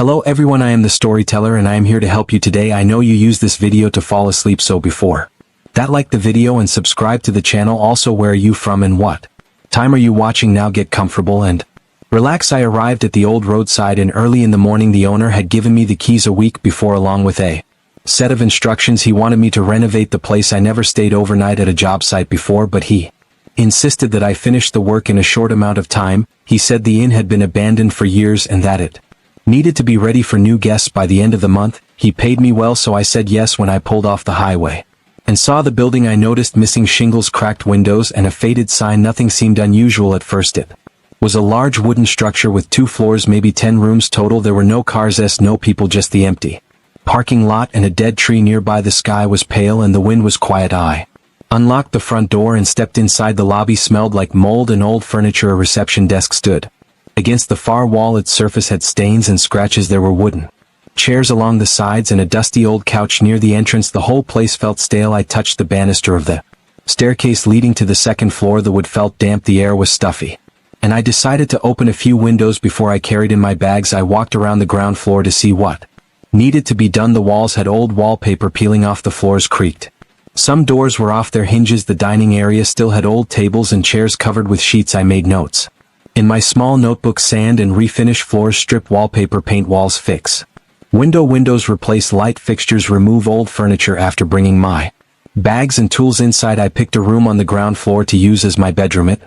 Hello everyone, I am the Storyteller and I am here to help you today. I know you use this video to fall asleep, so before that, like the video and subscribe to the channel. Also, where are you from and what time are you watching now? Get comfortable and relax. I arrived at the old roadside and early in the morning the owner had given me the keys a week before along with a set of instructions. He wanted me to renovate the place. I never stayed overnight at a job site before, but he insisted that I finish the work in a short amount of time. He said the inn had been abandoned for years and that it needed to be ready for new guests by the end of the month. He paid me well, so I said yes. When I pulled off the highway and saw the building, I noticed missing shingles, cracked windows, and a faded sign. Nothing seemed unusual at first. It was a large wooden structure with 2 floors, maybe 10 rooms total. There were no cars, no people, just the empty parking lot and a dead tree nearby. The sky was pale and the wind was quiet. I unlocked the front door and stepped inside. The lobby smelled like mold and old furniture. A reception desk stood against the far wall. Its surface had stains and scratches. There were wooden chairs along the sides and a dusty old couch near the entrance. The whole place felt stale. I touched the banister of the staircase leading to the second floor. The wood felt damp, the air was stuffy, and I decided to open a few windows before I carried in my bags. I walked around the ground floor to see what needed to be done. The walls had old wallpaper peeling off, the floors creaked. Some doors were off their hinges. The dining area still had old tables and chairs covered with sheets. I made notes in my small notebook: sand and refinish floors, strip wallpaper, paint walls, fix windows, replace light fixtures, remove old furniture. After bringing my bags and tools inside, I picked a room on the ground floor to use as my bedroom. It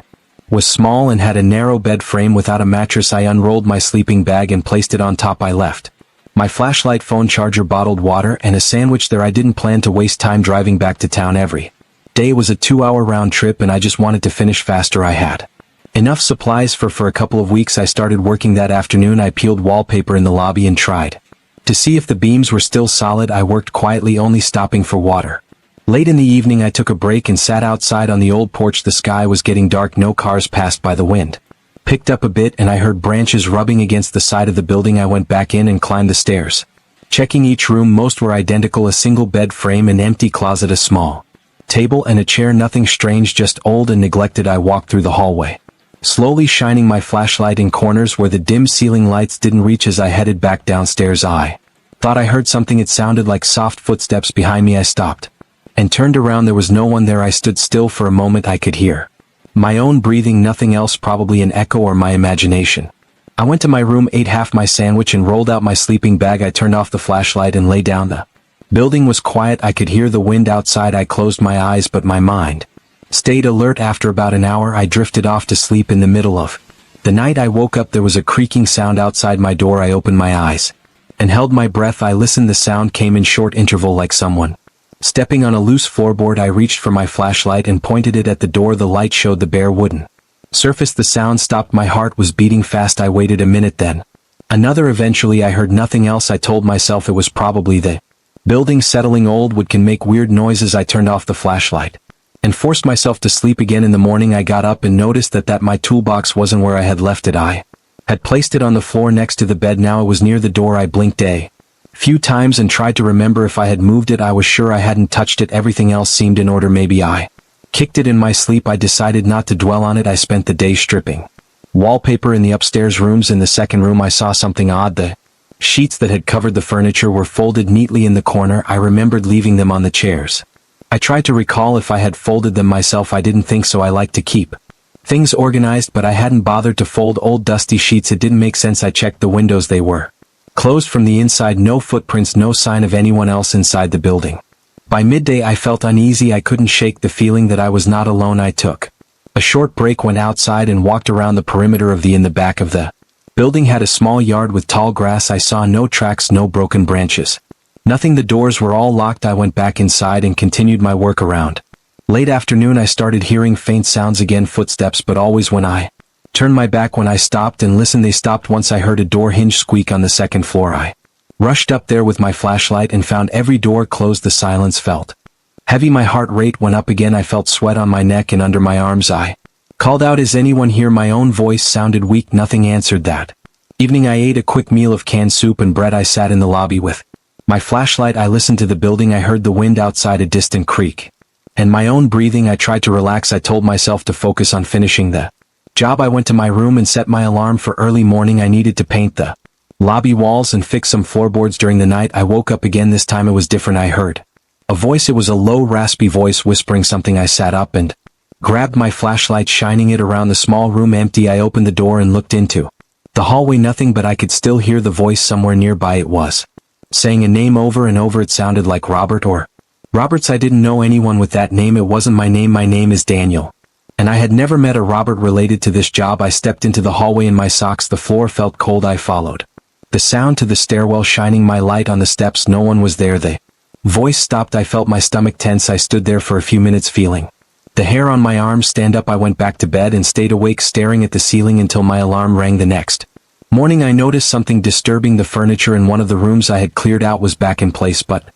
was small and had a narrow bed frame without a mattress. I unrolled my sleeping bag and placed it on top. I left my flashlight, phone charger, bottled water, and a sandwich there. I didn't plan to waste time driving back to town. Every day was a 2-hour round trip and I just wanted to finish faster. I had enough supplies for a couple of weeks. I started working that afternoon. I peeled wallpaper in the lobby and tried to see if the beams were still solid. I worked quietly, only stopping for water. Late in the evening I took a break and sat outside on the old porch. The sky was getting dark. No cars passed by. The wind picked up a bit and I heard branches rubbing against the side of the building. I went back in and climbed the stairs, checking each room. Most were identical: a single bed frame, an empty closet, a small table and a chair. Nothing strange, just old and neglected. I walked through the hallway, slowly shining my flashlight in corners where the dim ceiling lights didn't reach. As I headed back downstairs, I thought I heard something. It sounded like soft footsteps behind me. I stopped and turned around. There was no one there. I stood still for a moment. I could hear my own breathing, nothing else, probably an echo or my imagination. I went to my room, ate half my sandwich and rolled out my sleeping bag. I turned off the flashlight and lay down. The building was quiet. I could hear the wind outside. I closed my eyes, but my mind stayed alert. After about an hour I drifted off to sleep. In the middle of the night I woke up. There was a creaking sound outside my door. I opened my eyes and held my breath. I listened. The sound came in short interval, like someone stepping on a loose floorboard. I reached for my flashlight and pointed it at the door. The light showed the bare wooden surface. The sound stopped. My heart was beating fast. I waited a minute, then another. Eventually I heard nothing else. I told myself it was probably the building settling. Old wood can make weird noises. I turned off the flashlight and forced myself to sleep again. In the morning I got up and noticed that my toolbox wasn't where I had left it. I had placed it on the floor next to the bed. Now it was near the door. I blinked a few times and tried to remember if I had moved it. I was sure I hadn't touched it. Everything else seemed in order. Maybe I kicked it in my sleep. I decided not to dwell on it. I spent the day stripping wallpaper in the upstairs rooms. In the second room I saw something odd. The sheets that had covered the furniture were folded neatly in the corner. I remembered leaving them on the chairs. I tried to recall if I had folded them myself. I didn't think so. I like to keep things organized, but I hadn't bothered to fold old dusty sheets. It didn't make sense. I checked the windows. They were closed from the inside. No footprints, no sign of anyone else inside the building. By midday I felt uneasy. I couldn't shake the feeling that I was not alone. I took a short break, went outside and walked around the perimeter of the inn. The back of the building had a small yard with tall grass. I saw no tracks, no broken branches, nothing. The doors were all locked. I went back inside and continued my work. Around late afternoon I started hearing faint sounds again, footsteps, but always when I turned my back. When I stopped and listened, they stopped once I heard a door hinge squeak on the second floor. I rushed up there with my flashlight and found every door closed. The silence felt heavy. My heart rate went up again. I felt sweat on my neck and under my arms. I called out, "Is anyone here?" My own voice sounded weak. Nothing answered. That evening I ate a quick meal of canned soup and bread. I sat in the lobby with my flashlight. I listened to the building. I heard the wind outside, a distant creak, and my own breathing. I tried to relax. I told myself to focus on finishing the job. I went to my room and set my alarm for early morning. I needed to paint the lobby walls and fixed some floorboards during the night. I woke up again. This time it was different. I heard a voice. It was a low, raspy voice whispering something. I sat up and grabbed my flashlight, shining it around the small room. Empty. I opened the door and looked into the hallway. Nothing, but I could still hear the voice somewhere nearby. It was saying a name over and over. It sounded like Robert or Roberts. I didn't know anyone with that name. It wasn't my name. My name is Daniel, and I had never met a Robert related to this job. I stepped into the hallway in my socks. The floor felt cold. I followed the sound to the stairwell, shining my light on the steps. No one was there. The voice stopped. I felt my stomach tense. I stood there for a few minutes, feeling the hair on my arms stand up. I went back to bed and stayed awake, staring at the ceiling until my alarm rang. The next morning I noticed something disturbing. The furniture in one of the rooms I had cleared out was back in place, but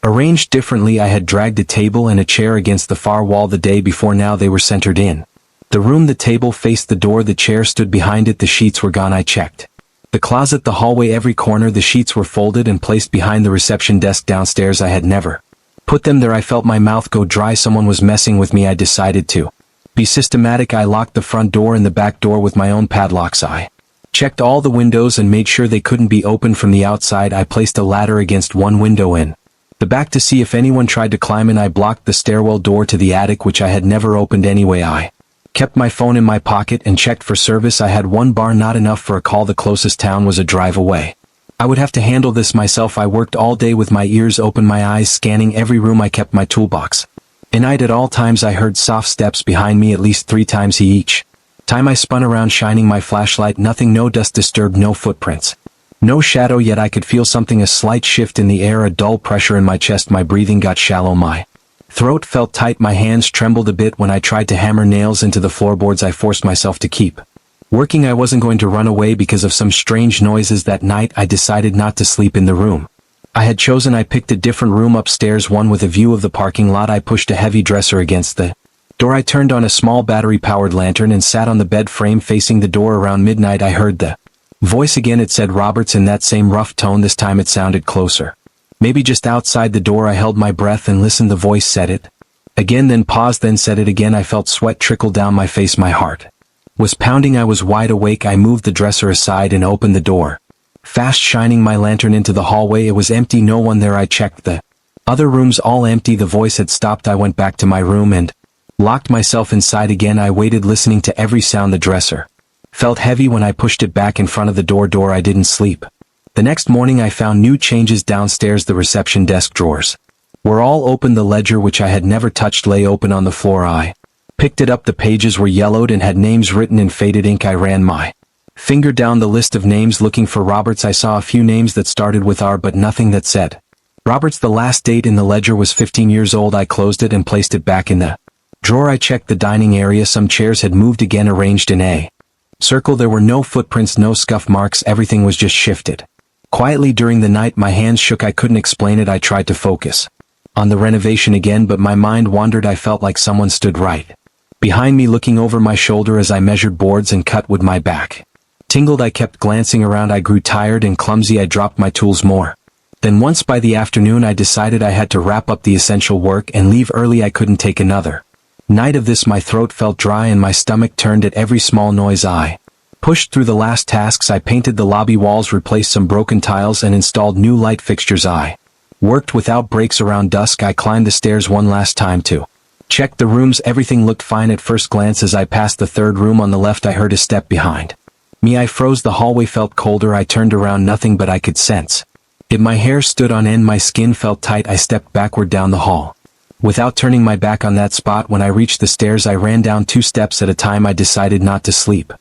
arranged differently. I had dragged a table and a chair against the far wall the day before. Now they were centered in the room. The table faced the door. The chair stood behind it. The sheets were gone. I checked the closet, the hallway, every corner. The sheets were folded and placed behind the reception desk downstairs. I had never put them there. I felt my mouth go dry. Someone was messing with me. I decided to be systematic. I locked the front door and the back door with my own padlocks. I checked all the windows and made sure they couldn't be opened from the outside. I placed a ladder against one window in the back to see if anyone tried to climb in. I blocked the stairwell door to the attic, which I had never opened anyway. I kept my phone in my pocket and checked for service. I had one bar, not enough for a call. The closest town was a drive away. I would have to handle this myself. I worked all day with my ears open, my eyes scanning every room. I kept my toolbox in sight at all times. I heard soft steps behind me at least 3 times each time I spun around, shining my flashlight. Nothing, no dust disturbed, no footprints, no shadow. Yet I could feel something, a slight shift in the air, a dull pressure in my chest. My breathing got shallow. My throat felt tight. My hands trembled a bit when I tried to hammer nails into the floorboards. I forced myself to keep working. I wasn't going to run away because of some strange noises that night. I decided not to sleep in the room I had chosen. I picked a different room upstairs, one with a view of the parking lot. I pushed a heavy dresser against the door. I turned on a small battery-powered lantern and sat on the bed frame facing the door. Around midnight I heard the voice again. It said Roberts in that same rough tone. This time it sounded closer, maybe just outside the door. I held my breath and listened. The voice said it again, then paused, then said it again. I felt sweat trickle down my face. My heart was pounding. I was wide awake. I moved the dresser aside and opened the door fast, shining my lantern into the hallway. It was empty, no one there. I checked the other rooms, all empty. The voice had stopped. I went back to my room and locked myself inside again. I waited, listening to every sound. The dresser felt heavy when I pushed it back in front of the door. I didn't sleep. The next morning I found new changes downstairs. The reception desk drawers were all open. The ledger, which I had never touched, lay open on the floor. I picked it up. The pages were yellowed and had names written in faded ink. I ran my finger down the list of names looking for Roberts. I saw a few names that started with R, but nothing that said Roberts. The last date in the ledger was 15 years old. I closed it and placed it back in the drawer. I checked the dining area. Some chairs had moved again, arranged in a circle. There were no footprints, no scuff marks. Everything was just shifted quietly. During the night my hands shook. I couldn't explain it. I tried to focus on the renovation again, but my mind wandered. I felt like someone stood right behind me, looking over my shoulder as I measured boards and cut wood. My back tingled. I kept glancing around. I grew tired and clumsy. I dropped my tools more than once. By the afternoon I decided I had to wrap up the essential work and leave early. I couldn't take another night of this. My throat felt dry and my stomach turned at every small noise. I pushed through the last tasks. I painted the lobby walls, replaced some broken tiles, and installed new light fixtures. I worked without breaks. Around dusk I climbed the stairs one last time to check the rooms. Everything looked fine at first glance. As I passed the third room on the left I heard a step behind me. I froze. The hallway felt colder. I turned around. Nothing, but I could sense it. My hair stood on end. My skin felt tight. I stepped backward down the hall without turning my back on that spot. When I reached the stairs I ran down 2 steps at a time. I decided not to sleep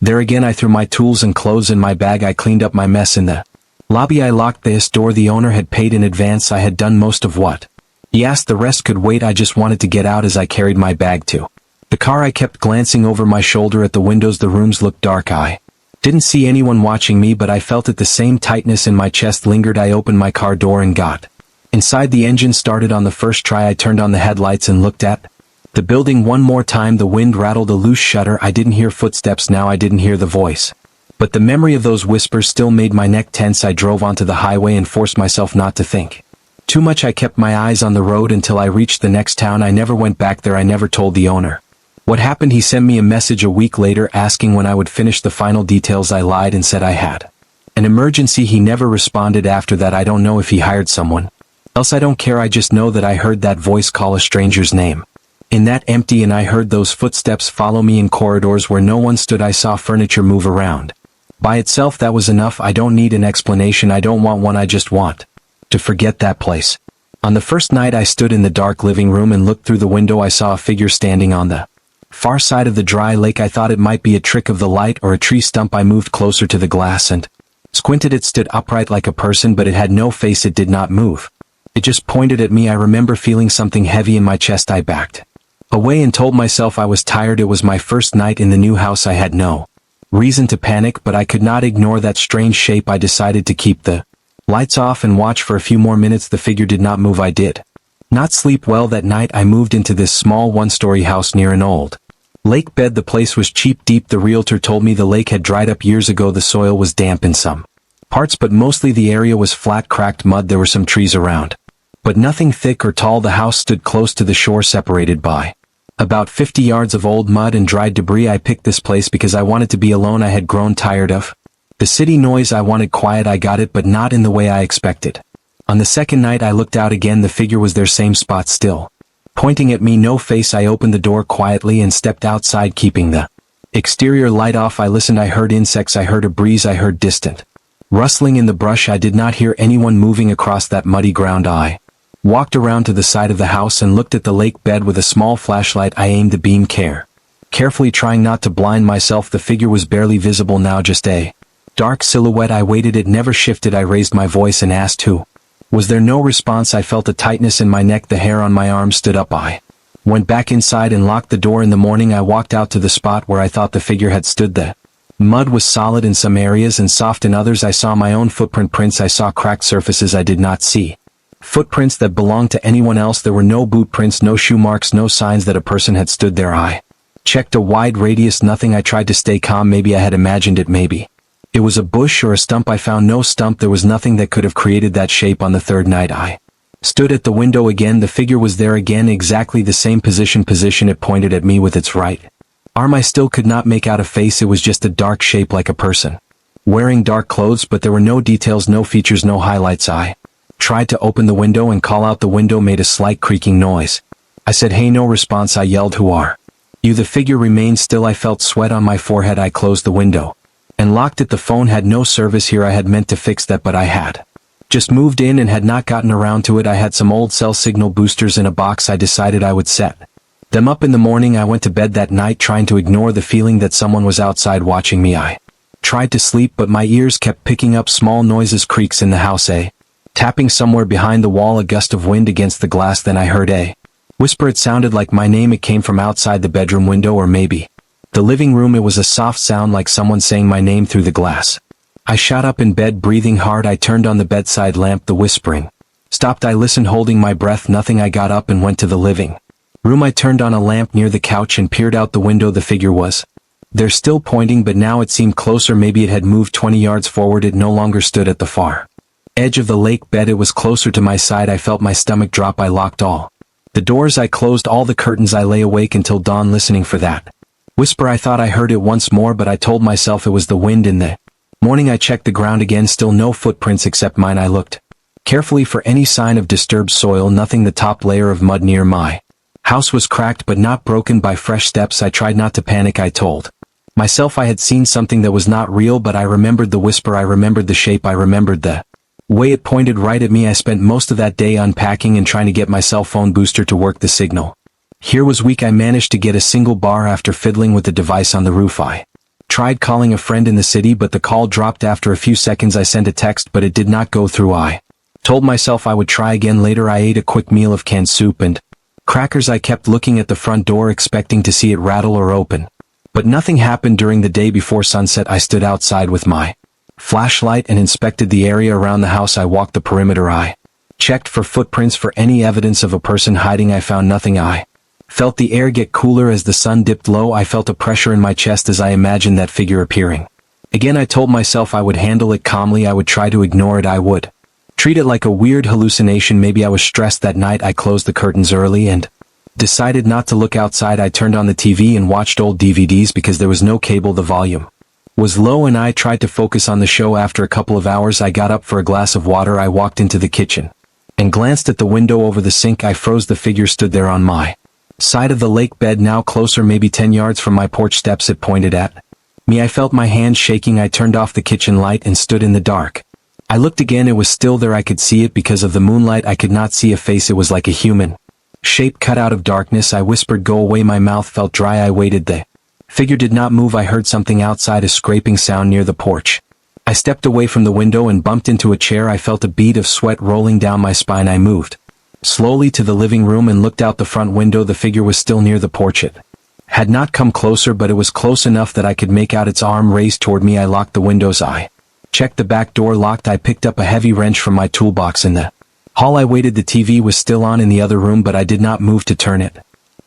there again. I threw my tools and clothes in my bag. I cleaned up my mess in the lobby. I locked the door. The owner had paid in advance. I had done most of what he asked. The rest could wait. I just wanted to get out. As I carried my bag to the car I kept glancing over my shoulder at the windows. The rooms looked dark. I didn't see anyone watching me, but I felt it. The same tightness in my chest lingered. I opened my car door and got inside. The engine started on the first try. I turned on the headlights and looked at the building one more time. The wind rattled a loose shutter. I didn't hear footsteps now. I didn't hear the voice, but the memory of those whispers still made my neck tense. I drove onto the highway and forced myself not to think too much. I kept my eyes on the road until I reached the next town. I never went back there. I never told the owner what happened. He sent me a message a week later asking when I would finish the final details. I lied and said I had An emergency. He never responded after that. I don't know if he hired someone. Else I don't care. I just know that I heard that voice call a stranger's name. In that empty, and I heard those footsteps follow me in corridors where no one stood. I saw furniture move around. By itself that was enough. I don't need an explanation. I don't want one. I just want to forget that place. On the first night I stood in the dark living room and looked through the window. I saw a figure standing on the far side of the dry lake. I thought it might be a trick of the light or a tree stump. I moved closer to the glass and squinted. It stood upright like a person, but it had no face. It did not move. It just pointed at me. I remember feeling something heavy in my chest. I backed away and told myself I was tired. It was my first night in the new house. I had no reason to panic, but I could not ignore that strange shape. I decided to keep the lights off and watch for a few more minutes. The figure did not move. I did not sleep well that night. I moved into this small one-story house near an old lake bed. The place was cheap deep. The realtor told me the lake had dried up years ago. The soil was damp in some parts, but mostly the area was flat, cracked mud. There were some trees around, but nothing thick or tall. The house stood close to the shore, separated by about 50 yards of old mud and dried debris. I picked this place because I wanted to be alone. I had grown tired of the city noise. I wanted quiet. I got it, but not in the way I expected. On the second night I looked out again. The figure was there, same spot, still pointing at me, no face. I opened the door quietly and stepped outside, keeping the exterior light off. I listened. I heard insects. I heard a breeze. I heard distant rustling in the brush. I did not hear anyone moving across that muddy ground. I walked around to the side of the house and looked at the lake bed with a small flashlight. I aimed the beam carefully, trying not to blind myself. The figure was barely visible now, just a dark silhouette. I waited. It never shifted. I raised my voice and asked who was there. No response. I felt a tightness in my neck. The hair on my arm stood up. I went back inside and locked the door. In the morning I walked out to the spot where I thought the figure had stood. The mud was solid in some areas and soft in others. I saw my own footprint prints. I saw cracked surfaces. I did not see footprints that belonged to anyone else. There were no boot prints, no shoe marks, no signs that a person had stood there. I checked a wide radius. Nothing. I tried to stay calm. Maybe I had imagined it. Maybe it was a bush or a stump. I found no stump. There was nothing that could have created that shape. On the third night I stood at the window again. The figure was there again, exactly the same position. It pointed at me with its right arm. I still could not make out a face. It was just a dark shape, like a person wearing dark clothes, but there were no details, no features, no highlights. I tried to open the window and call out. The window made a slight creaking noise. I said, "Hey," no response. I yelled, "Who are you?" The figure remained still. I felt sweat on my forehead. I closed the window and locked it. The phone had no service here. I had meant to fix that, but I had just moved in and had not gotten around to it. I had some old cell signal boosters in a box. I decided I would set them up in the morning. I went to bed that night trying to ignore the feeling that someone was outside watching me. I tried to sleep, but my ears kept picking up small noises, creaks in the house, a tapping somewhere behind the wall, a gust of wind against the glass. Then I heard a whisper. It sounded like my name. It came from outside the bedroom window, or maybe the living room. It was a soft sound, like someone saying my name through the glass. I shot up in bed, breathing hard. I turned on the bedside lamp. The whispering stopped. I listened, holding my breath. Nothing. I got up and went to the living room. I turned on a lamp near the couch and peered out the window. The figure was there, still pointing, but now it seemed closer. Maybe it had moved 20 yards forward. It no longer stood at the far edge of the lake bed. It was closer to my side. I felt my stomach drop. I locked all the doors. I closed all the curtains. I lay awake until dawn, listening for that whisper. I thought I heard it once more, but I told myself it was the wind. In the morning I checked the ground again. Still no footprints except mine. I looked carefully for any sign of disturbed soil. Nothing. The top layer of mud near my house was cracked but not broken by fresh steps. I tried not to panic. I told myself I had seen something that was not real, but I remembered the whisper. I remembered the shape. I remembered the way it pointed right at me. I spent most of that day unpacking and trying to get my cell phone booster to work. The signal here was weak. I managed to get a single bar after fiddling with the device on the roof. I tried calling a friend in the city, but the call dropped after a few seconds. I sent a text, but it did not go through. I told myself I would try again later. I ate a quick meal of canned soup and crackers. I kept looking at the front door, expecting to see it rattle or open, but nothing happened. During the day before sunset, I stood outside with my flashlight and inspected the area around the house. I walked the perimeter. I checked for footprints, for any evidence of a person hiding. I found nothing. I felt the air get cooler as the sun dipped low. I felt a pressure in my chest as I imagined that figure appearing again. I told myself I would handle it calmly. I would try to ignore it. I would treat it like a weird hallucination. Maybe I was stressed that night. I closed the curtains early and decided not to look outside. I turned on the TV and watched old DVDs because there was no cable. The volume was low and I tried to focus on the show. After a couple of hours I got up for a glass of water. I walked into the kitchen and glanced at the window over the sink. I froze. The figure stood there on my side of the lake bed, now closer, maybe 10 yards from my porch steps. It pointed at me. I felt my hands shaking. I turned off the kitchen light and stood in the dark. I looked again. It was still there. I could see it because of the moonlight. I could not see a face. It was like a human shape cut out of darkness. I whispered, "Go away." My mouth felt dry. I waited. The figure did not move. I heard something outside, a scraping sound near the porch. I stepped away from the window and bumped into a chair. I felt a bead of sweat rolling down my spine. I moved slowly to the living room and looked out the front window. The figure was still near the porch. It had not come closer, but it was close enough that I could make out its arm raised toward me. I locked the windows. I checked the back door, locked. I picked up a heavy wrench from my toolbox in the hall. I waited. The TV was still on in the other room, but I did not move to turn it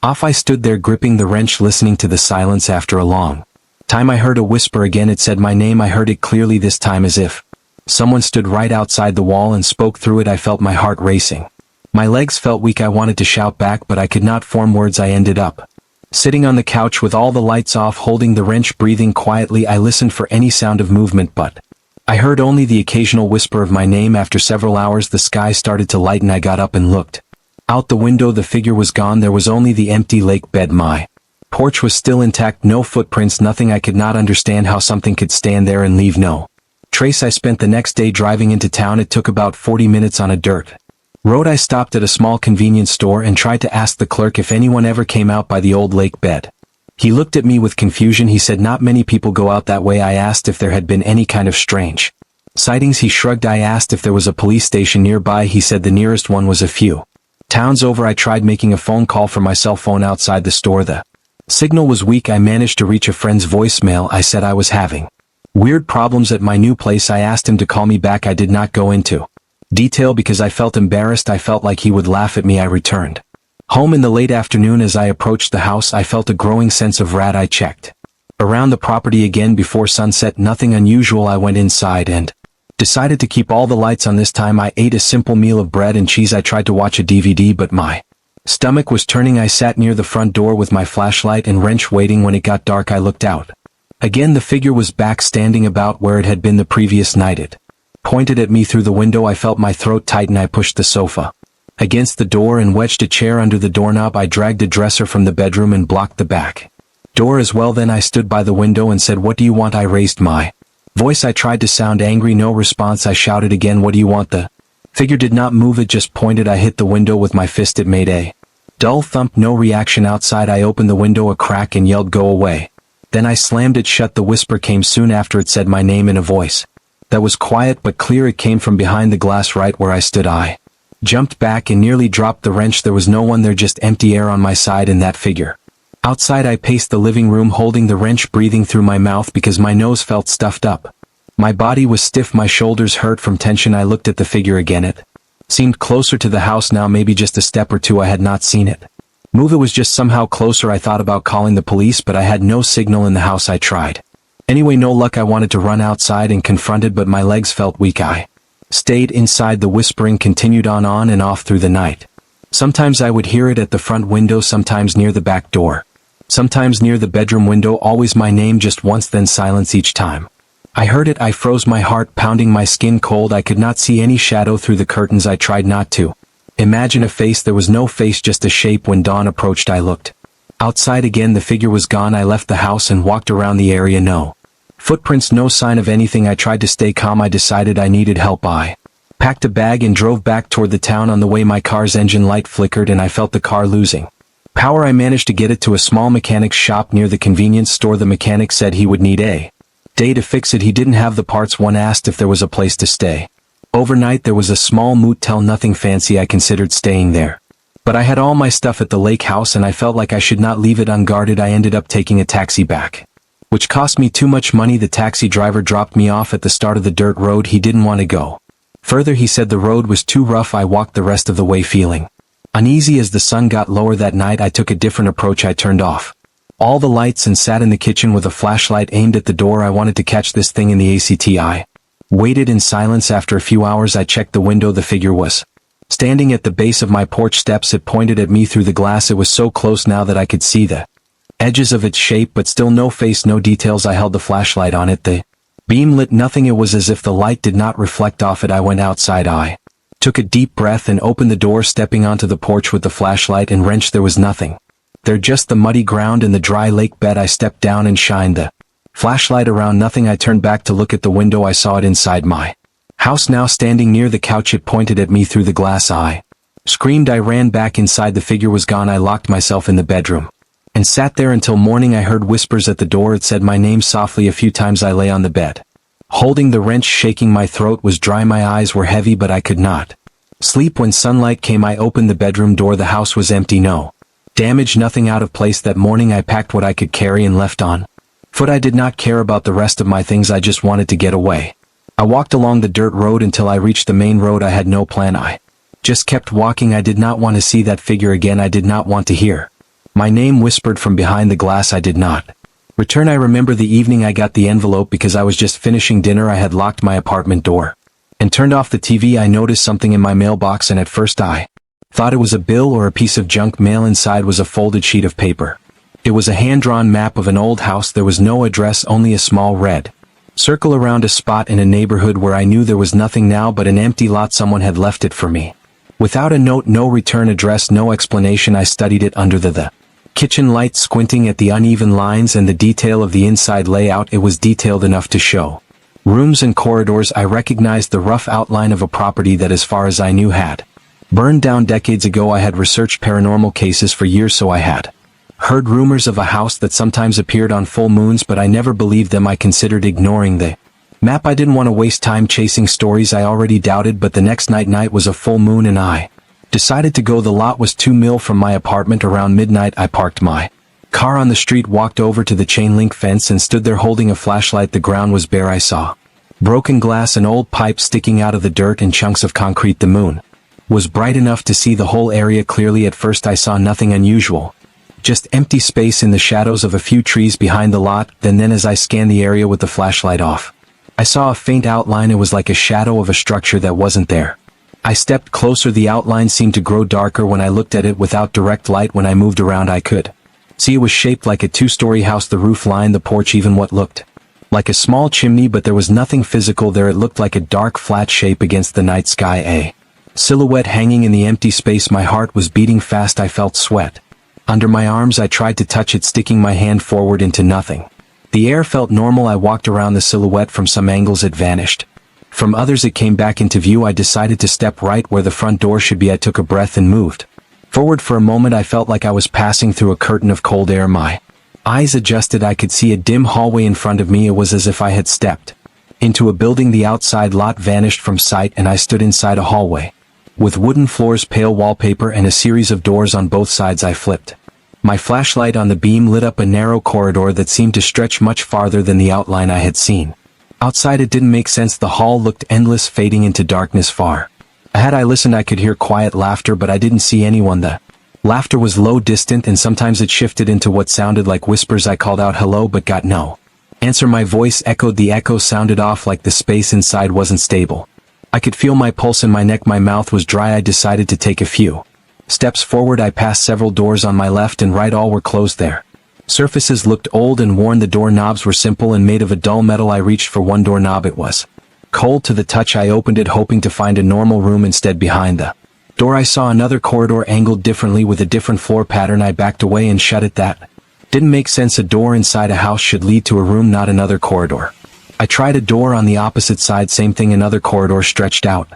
off. I stood there gripping the wrench, listening to the silence. After a long time I heard a whisper again. It said my name. I heard it clearly, this time as if someone stood right outside the wall and spoke through it. I felt my heart racing. My legs felt weak. I wanted to shout back, but I could not form words. I ended up sitting on the couch with all the lights off, holding the wrench, breathing quietly. I listened for any sound of movement, but I heard only the occasional whisper of my name. After several hours the sky started to lighten. I got up and looked out the window. The figure was gone. There was only the empty lake bed. My porch was still intact. No footprints, nothing. I could not understand how something could stand there and leave no trace. I spent the next day driving into town. It took about 40 minutes on a dirt road. I stopped at a small convenience store and tried to ask the clerk if anyone ever came out by the old lake bed. He looked at me with confusion. He said not many people go out that way. I asked if there had been any kind of strange sightings. He shrugged. I asked if there was a police station nearby. He said the nearest one was a few towns over. I tried making a phone call from my cell phone outside the store. The signal was weak. I managed to reach a friend's voicemail. I said I was having weird problems at my new place. I asked him to call me back. I did not go into detail because I felt embarrassed. I felt like he would laugh at me. I returned home in the late afternoon. As I approached the house I felt a growing sense of dread. I checked around the property again before sunset. Nothing unusual. I went inside and decided to keep all the lights on. This time I ate a simple meal of bread and cheese. I tried to watch a DVD, but my stomach was turning. I sat near the front door with my flashlight and wrench, waiting. When it got dark I looked out. Again the figure was back, standing about where it had been the previous night. It pointed at me through the window. I felt my throat tighten. I pushed the sofa against the door and wedged a chair under the doorknob. I dragged a dresser from the bedroom and blocked the back door as well. Then I stood by the window and said, "What do you want?" I raised my voice. I tried to sound angry. No response. I shouted again, "What do you want?" The figure did not move. It just pointed. I hit the window with my fist. It made a dull thump. No reaction outside. I opened the window a crack and yelled, "Go away." Then I slammed it shut. The whisper came soon after. It said my name in a voice that was quiet but clear. It came from behind the glass right where I stood. I jumped back and nearly dropped the wrench. There was no one there, just empty air on my side and that figure outside. I paced the living room holding the wrench, breathing through my mouth because my nose felt stuffed up. My body was stiff. My shoulders hurt from tension. I looked at the figure again. It seemed closer to the house now, maybe just a step or two. I had not seen it move. It was just somehow closer. I thought about calling the police, but I had no signal in the house. I tried anyway. No luck. I wanted to run outside and confront it, but my legs felt weak. I stayed inside. The whispering continued on and off through the night. Sometimes I would hear it at the front window, sometimes near the back door, sometimes near the bedroom window. Always my name, just once, then silence each time I heard it. I froze, my heart pounding, my skin cold. I could not see any shadow through the curtains. I tried not to imagine a face. There was no face, just a shape. When dawn approached I looked outside again. The figure was gone. I left the house and walked around the area. No footprints, no sign of anything. I tried to stay calm. I decided I needed help. I packed a bag and drove back toward the town. On the way my car's engine light flickered and I felt the car losing power. I managed to get it to a small mechanic's shop near the convenience store. The mechanic said he would need a day to fix it. He didn't have the parts. One asked if there was a place to stay overnight. There was a small motel, nothing fancy. I considered staying there, but I had all my stuff at the lake house and I felt like I should not leave it unguarded. I ended up taking a taxi back, which cost me too much money. The taxi driver dropped me off at the start of the dirt road. He didn't want to go further. He said the road was too rough. I walked the rest of the way feeling uneasy. As the sun got lower that night I took a different approach. I turned off all the lights and sat in the kitchen with a flashlight aimed at the door. I wanted to catch this thing in the act. I waited in silence. After a few hours I checked the window. The figure was standing at the base of my porch steps. It pointed at me through the glass. It was so close now that I could see the edges of its shape but still no face, no details. I held the flashlight on it. The beam lit nothing. It was as if the light did not reflect off it. I went outside. I took a deep breath and opened the door, stepping onto the porch with the flashlight and wrench. There was nothing there, just the muddy ground and the dry lake bed. I stepped down and shined the flashlight around. Nothing. I turned back to look at the window. I saw it inside my house, now standing near the couch. It pointed at me through the glass. I screamed. I ran back inside. The figure was gone. I locked myself in the bedroom and sat there until morning. I heard whispers at the door. It said my name softly a few times. I lay on the bed, holding the wrench, shaking. My throat was dry. My eyes were heavy, but I could not sleep. When sunlight came, I opened the bedroom door. The house was empty. No damage, nothing out of place. That morning I packed what I could carry and left on foot. I did not care about the rest of my things. I just wanted to get away. I walked along the dirt road until I reached the main road. I had no plan. I just kept walking. I did not want to see that figure again. I did not want to hear my name whispered from behind the glass. I did not return. I remember the evening I got the envelope because I was just finishing dinner. I had locked my apartment door and turned off the TV. I noticed something in my mailbox, and at first I thought it was a bill or a piece of junk mail. Inside was a folded sheet of paper. It was a hand-drawn map of an old house. There was no address, only a small red circle around a spot in a neighborhood where I knew there was nothing now but an empty lot. Someone had left it for me without a note, no return address, no explanation. I studied it under the kitchen light, squinting at the uneven lines and the detail of the inside layout. It was detailed enough to show rooms and corridors. I recognized the rough outline of a property that, as far as I knew, had burned down decades ago. I had researched paranormal cases for years, so I had heard rumors of a house that sometimes appeared on full moons, but I never believed them. I considered ignoring the map. I didn't want to waste time chasing stories I already doubted. But the next night was a full moon, and I decided to go. The lot was 2 miles from my apartment. Around midnight, I parked my car on the street, walked over to the chain link fence, and stood there holding a flashlight. The ground was bare. I saw broken glass, an old pipe sticking out of the dirt, and chunks of concrete. The moon was bright enough to see the whole area clearly. At first I saw nothing unusual, just empty space in the shadows of a few trees behind the lot. Then as I scanned the area with the flashlight off, I saw a faint outline. It was like a shadow of a structure that wasn't there. I stepped closer. The outline seemed to grow darker when I looked at it without direct light. When I moved around, I could see it was shaped like a 2-story house. The roof lined the porch, even what looked like a small chimney, but there was nothing physical there. It looked like a dark, flat shape against the night sky, a silhouette hanging in the empty space. My heart was beating fast. I felt sweat under my arms. I tried to touch it, sticking my hand forward into nothing. The air felt normal. I walked around the silhouette. From some angles it vanished. From others it came back into view. I decided to step right where the front door should be. I took a breath and moved forward. For a moment I felt like I was passing through a curtain of cold air. My eyes adjusted. I could see a dim hallway in front of me. It was as if I had stepped into a building. The outside lot vanished from sight, and I stood inside a hallway with wooden floors, pale wallpaper, and a series of doors on both sides. I flipped my flashlight on the beam, lit up a narrow corridor that seemed to stretch much farther than the outline I had seen outside. It didn't make sense. The hall looked endless, fading into darkness far ahead. I listened. I could hear quiet laughter, but I didn't see anyone. The laughter was low, distant, and sometimes it shifted into what sounded like whispers. I called out hello, but got no answer. My voice echoed. The echo sounded off, like the space inside wasn't stable. I could feel my pulse in my neck. My mouth was dry. I decided to take a few steps forward. I passed several doors on my left and right. All were closed. Their surfaces looked old and worn. The doorknobs were simple and made of a dull metal. I reached for one doorknob. It was cold to the touch. I opened it, hoping to find a normal room. Instead, behind the door I saw another corridor, angled differently with a different floor pattern. I backed away and shut it. That didn't make sense. A door inside a house should lead to a room, not another corridor. I tried a door on the opposite side. Same thing. Another corridor stretched out.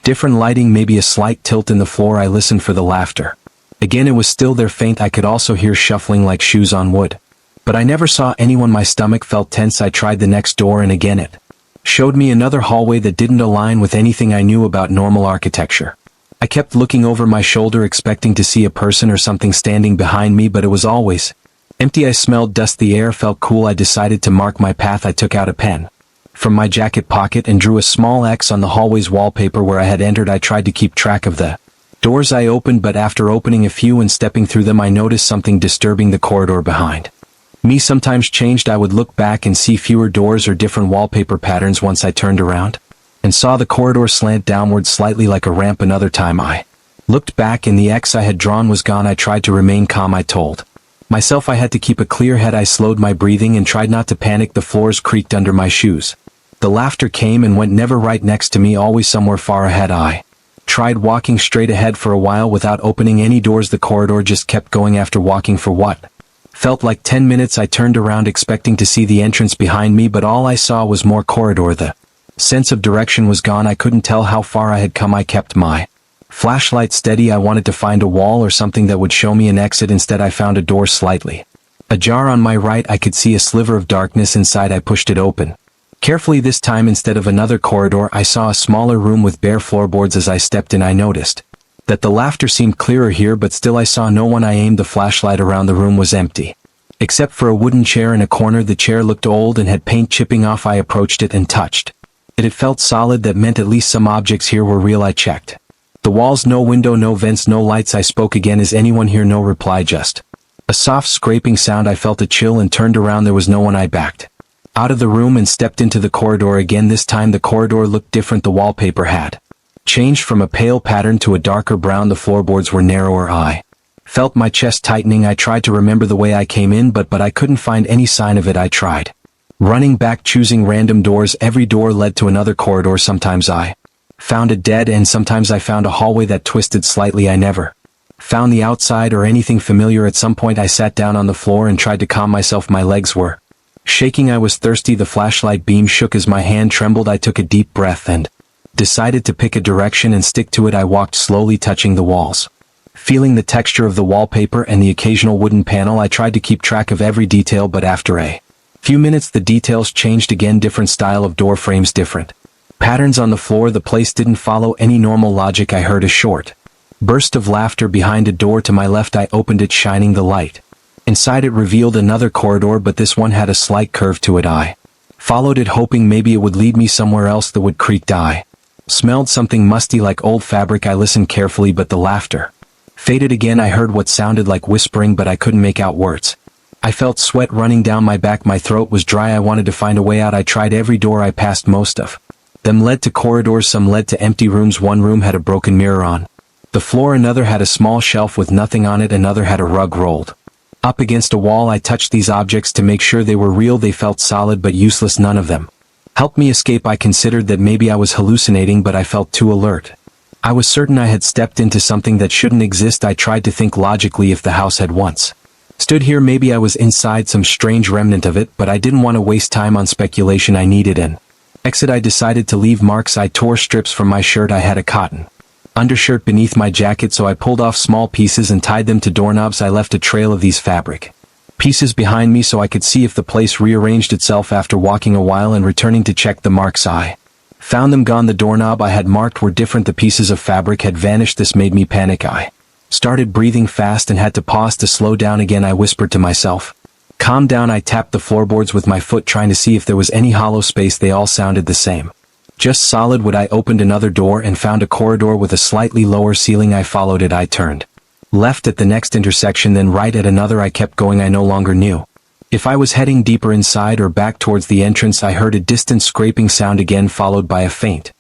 Different lighting, maybe a slight tilt in the floor. I listened for the laughter. Again, it was still there, faint. I could also hear shuffling like shoes on wood. But I never saw anyone. My stomach felt tense. I tried the next door, and again it showed me another hallway that didn't align with anything I knew about normal architecture. I kept looking over my shoulder, expecting to see a person or something standing behind me, but it was always empty. I smelled dust. The air felt cool. I decided to mark my path. I took out a pen from my jacket pocket and drew a small X on the hallway's wallpaper where I had entered. I tried to keep track of the doors I opened, but after opening a few and stepping through them, I noticed something disturbing. The corridor behind me sometimes changed. I would look back and see fewer doors or different wallpaper patterns. Once I turned around and saw the corridor slant downward slightly like a ramp. Another time I looked back and the X I had drawn was gone. I tried to remain calm. I told Myself, I had to keep a clear head. I slowed my breathing and tried not to panic. The floors creaked under my shoes. The laughter came and went, never right next to me, always somewhere far ahead. I tried walking straight ahead for a while without opening any doors. The corridor just kept going. After walking for what felt like 10 minutes, I turned around expecting to see the entrance behind me, but all I saw was more corridor. The sense of direction was gone. I couldn't tell how far I had come. I kept my flashlight steady. I wanted to find a wall or something that would show me an exit. Instead, I found a door slightly ajar on my right. I could see a sliver of darkness inside. I pushed it open carefully. This time, instead of another corridor, I saw a smaller room with bare floorboards. As I stepped in, I noticed that the laughter seemed clearer here, but still I saw no one. I aimed the flashlight around. The room was empty, except for a wooden chair in a corner. The chair looked old and had paint chipping off. I approached it and touched it. It felt solid. That meant at least some objects here were real. I checked the walls. No window, no vents, no lights. I spoke again. Is anyone here? No reply, just a soft scraping sound. I felt a chill and turned around. There was no one. I backed out of the room and stepped into the corridor again. This time the corridor looked different. The wallpaper had changed from a pale pattern to a darker brown. The floorboards were narrower. I felt my chest tightening. I tried to remember the way I came in, but I couldn't find any sign of it. I tried running back, choosing random doors. Every door led to another corridor. Sometimes I found a dead end, sometimes I found a hallway that twisted slightly. I never found the outside or anything familiar. At some point I sat down on the floor and tried to calm myself. My legs were shaking. I was thirsty. The flashlight beam shook as my hand trembled. I took a deep breath and decided to pick a direction and stick to it. I walked slowly, touching the walls, feeling the texture of the wallpaper and the occasional wooden panel. I tried to keep track of every detail, but after a few minutes the details changed again. Different style of door frames, different patterns on the floor. The place didn't follow any normal logic. I heard a short burst of laughter behind a door to my left. I opened it, shining the light inside. It revealed another corridor, but this one had a slight curve to it. I followed it, hoping maybe it would lead me somewhere else. The wood creaked. I smelled something musty, like old fabric. I listened carefully, but the laughter faded again. I heard what sounded like whispering, but I couldn't make out words. I felt sweat running down my back. My throat was dry. I wanted to find a way out. I tried every door I passed. Most of them led to corridors, some led to empty rooms. One room had a broken mirror on the floor, another had a small shelf with nothing on it, another had a rug rolled up against a wall. I touched these objects to make sure they were real. They felt solid but useless. None of them helped me escape. I considered that maybe I was hallucinating, but I felt too alert. I was certain I had stepped into something that shouldn't exist. I tried to think logically. If the house had once stood here, maybe I was inside some strange remnant of it, but I didn't want to waste time on speculation. I needed an exit. I decided to leave marks. I tore strips from my shirt. I had a cotton undershirt beneath my jacket, so I pulled off small pieces and tied them to doorknobs. I left a trail of these fabric pieces behind me so I could see if the place rearranged itself. After walking a while and returning to check the marks, I found them gone. The doorknob I had marked were different. The pieces of fabric had vanished. This made me panic. I started breathing fast and had to pause to slow down again. I whispered to myself, "Calm down." I tapped the floorboards with my foot, trying to see if there was any hollow space. They all sounded the same, just solid wood. I opened another door and found a corridor with a slightly lower ceiling. I followed it. I turned left at the next intersection, then right at another. I kept going. I no longer knew if I was heading deeper inside or back towards the entrance. I heard a distant scraping sound again, followed by a faint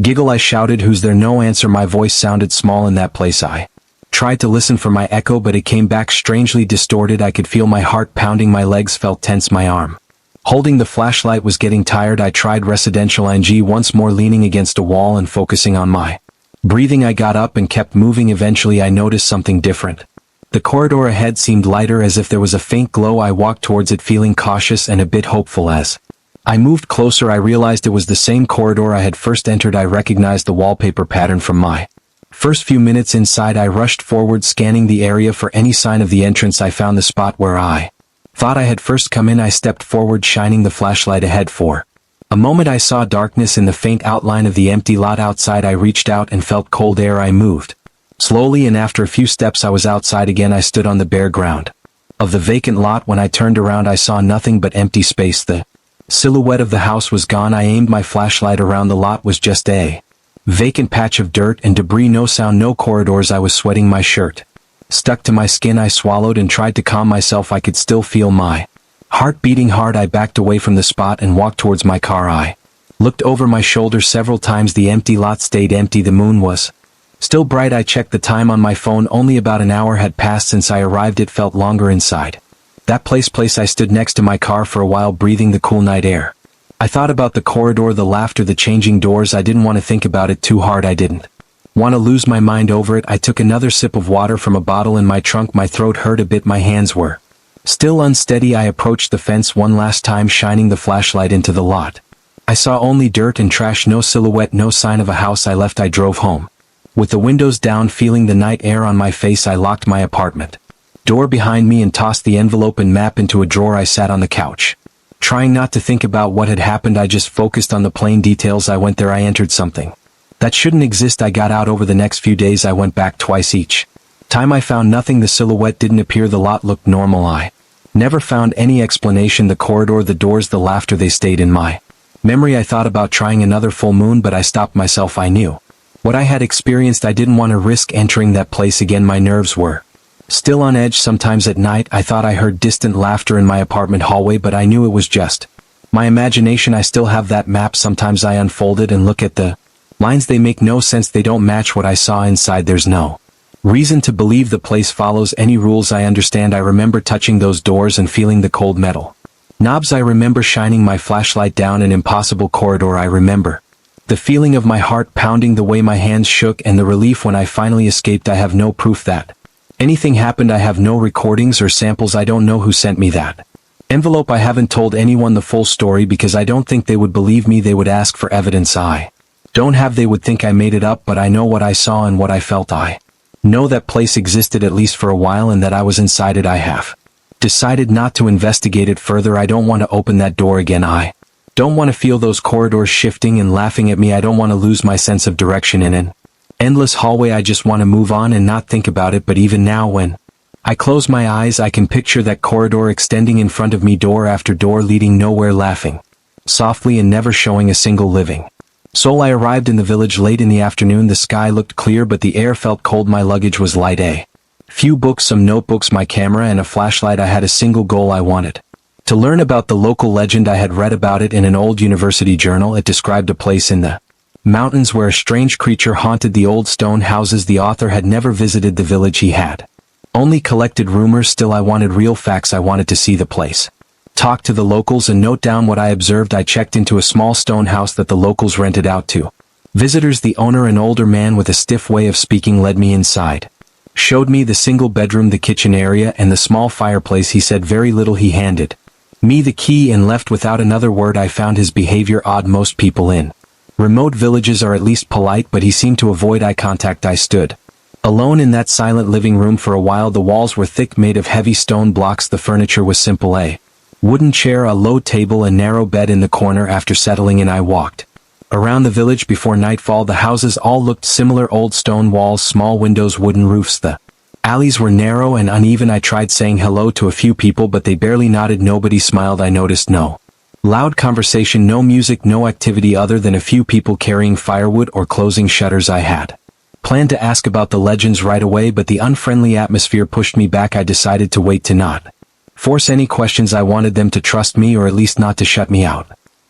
giggle. I shouted, "Who's there?" No answer. My voice sounded small in that place. I tried to listen for my echo, but it came back strangely distorted. I could feel my heart pounding. My legs felt tense. My arm holding the flashlight was getting tired. I tried residential ing once more, leaning against a wall and focusing on my breathing. I got up and kept moving. Eventually I noticed something different. The corridor ahead seemed lighter, as if there was a faint glow. I walked towards it, feeling cautious and a bit hopeful. As I moved closer, I realized it was the same corridor I had first entered. I recognized the wallpaper pattern from my first few minutes inside. I rushed forward, scanning the area for any sign of the entrance. I found the spot where I thought I had first come in. I stepped forward, shining the flashlight ahead. For a moment I saw darkness in the faint outline of the empty lot outside. I reached out and felt cold air. I moved slowly, and after a few steps I was outside again. I stood on the bare ground of the vacant lot. When I turned around I saw nothing but empty space. The silhouette of the house was gone. I aimed my flashlight around. The lot was just a vacant patch of dirt and debris. No sound, no corridors. I was sweating. My shirt stuck to my skin. I swallowed and tried to calm myself. I could still feel my heart beating hard. I backed away from the spot and walked towards my car. I looked over my shoulder several times. The empty lot stayed empty. The moon was Still bright. I checked the time on my phone. Only about an hour had passed since I arrived. It felt longer inside. That place. I stood next to my car for a while, breathing the cool night air. I thought about the corridor, the laughter, the changing doors. I didn't want to think about it too hard. I didn't want to lose my mind over it. I took another sip of water from a bottle in my trunk. My throat hurt a bit. My hands were still unsteady. I approached the fence one last time, shining the flashlight into the lot. I saw only dirt and trash, no silhouette, no sign of a house. I left. I drove home. With the windows down, feeling the night air on my face, I locked my apartment door behind me and tossed the envelope and map into a drawer. I sat on the couch, trying not to think about what had happened. I just focused on the plain details. I went there. I entered something that shouldn't exist. I got out. Over the next few days I went back twice. Each time I found nothing. The silhouette didn't appear. The lot looked normal. I never found any explanation. The corridor, the doors, the laughter, they stayed in my memory. I thought about trying another full moon, but I stopped myself. I knew what I had experienced. I didn't want to risk entering that place again. My nerves were still on edge. Sometimes at night I thought I heard distant laughter in my apartment hallway, but I knew it was just my imagination. I still have that map. Sometimes I unfold it and look at the lines. They make no sense. They don't match what I saw inside. There's no reason to believe the place follows any rules I understand. I remember touching those doors and feeling the cold metal knobs. I remember shining my flashlight down an impossible corridor. I remember the feeling of my heart pounding, the way my hands shook, and the relief when I finally escaped. I have no proof that anything happened. I have no recordings or samples. I don't know who sent me that envelope. I haven't told anyone the full story because I don't think they would believe me. They would ask for evidence I don't have. They would think I made it up, but I know what I saw and what I felt. I know that place existed, at least for a while, and that I was inside it. I have decided not to investigate it further. I don't want to open that door again. I don't want to feel those corridors shifting and laughing at me. I don't want to lose my sense of direction in an endless hallway. I just want to move on and not think about it. But even now, when I close my eyes, I can picture that corridor extending in front of me, door after door leading nowhere, laughing softly and never showing a single living soul. I arrived in the village late in the afternoon. The sky looked clear, but the air felt cold. My luggage was light. A few books, some notebooks, my camera, and a flashlight. I had a single goal. I wanted to learn about the local legend. I had read about it in an old university journal. It described a place in the mountains where a strange creature haunted the old stone houses. The author had never visited the village. He had only collected rumors. Still, I wanted real facts. I wanted to see the place, talk to the locals, and note down what I observed. I checked into a small stone house that the locals rented out to visitors. The owner, an older man with a stiff way of speaking, led me inside, showed me the single bedroom, the kitchen area, and the small fireplace. He said very little. He handed me the key and left without another word. I found his behavior odd. Most people in remote villages are at least polite, but he seemed to avoid eye contact. I stood alone in that silent living room for a while. The walls were thick, made of heavy stone blocks. The furniture was simple. A wooden chair, a low table, a narrow bed in the corner. After settling in, I walked around the village before nightfall. The houses all looked similar: old stone walls, small windows, wooden roofs. The alleys were narrow and uneven. I tried saying hello to a few people, but they barely nodded. Nobody smiled. I noticed no loud conversation, no music, no activity other than a few people carrying firewood or closing shutters. I had planned to ask about the legends right away, but the unfriendly atmosphere pushed me back. I decided to wait, to not force any questions. I wanted them to trust me, or at least not to shut me out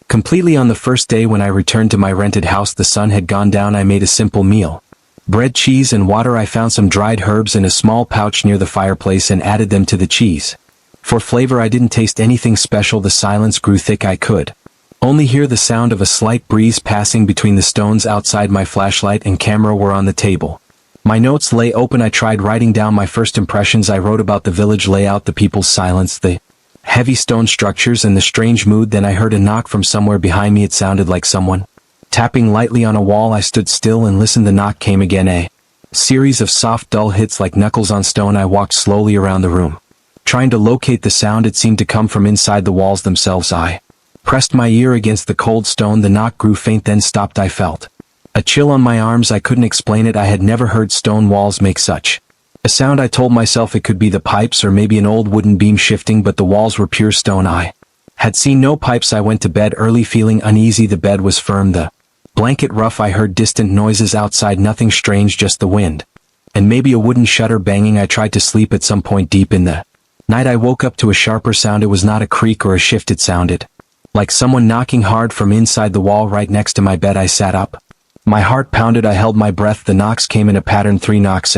completely. On the first day when I returned to my rented house, the sun had gone down. I made a simple meal: bread, cheese, and water. I found some dried herbs in a small pouch near the fireplace and added them to the cheese. For flavor, I didn't taste anything special. The silence grew thick. I could only hear the sound of a slight breeze passing between the stones outside. My flashlight and camera were on the table. My notes lay open. I tried writing down my first impressions. I wrote about the village layout, the people's silence, the heavy stone structures, and the strange mood. Then I heard a knock from somewhere behind me. It sounded like someone tapping lightly on a wall. I stood still and listened. The knock came again, a series of soft, dull hits like knuckles on stone. I walked slowly around the room, trying to locate the sound. It seemed to come from inside the walls themselves. I pressed my ear against the cold stone. The knock grew faint, then stopped. I felt a chill on my arms. I couldn't explain it. I had never heard stone walls make such a sound. I told myself it could be the pipes or maybe an old wooden beam shifting, but the walls were pure stone. I had seen no pipes. I went to bed early, feeling uneasy. The bed was firm, the blanket rough. I heard distant noises outside, nothing strange, just the wind and maybe a wooden shutter banging. I tried to sleep. At some point deep in the night, I woke up to a sharper sound. It was not a creak or a shift. It sounded like someone knocking hard from inside the wall right next to my bed. I sat up. My heart pounded, I held my breath. The knocks came in a pattern. 3 knocks,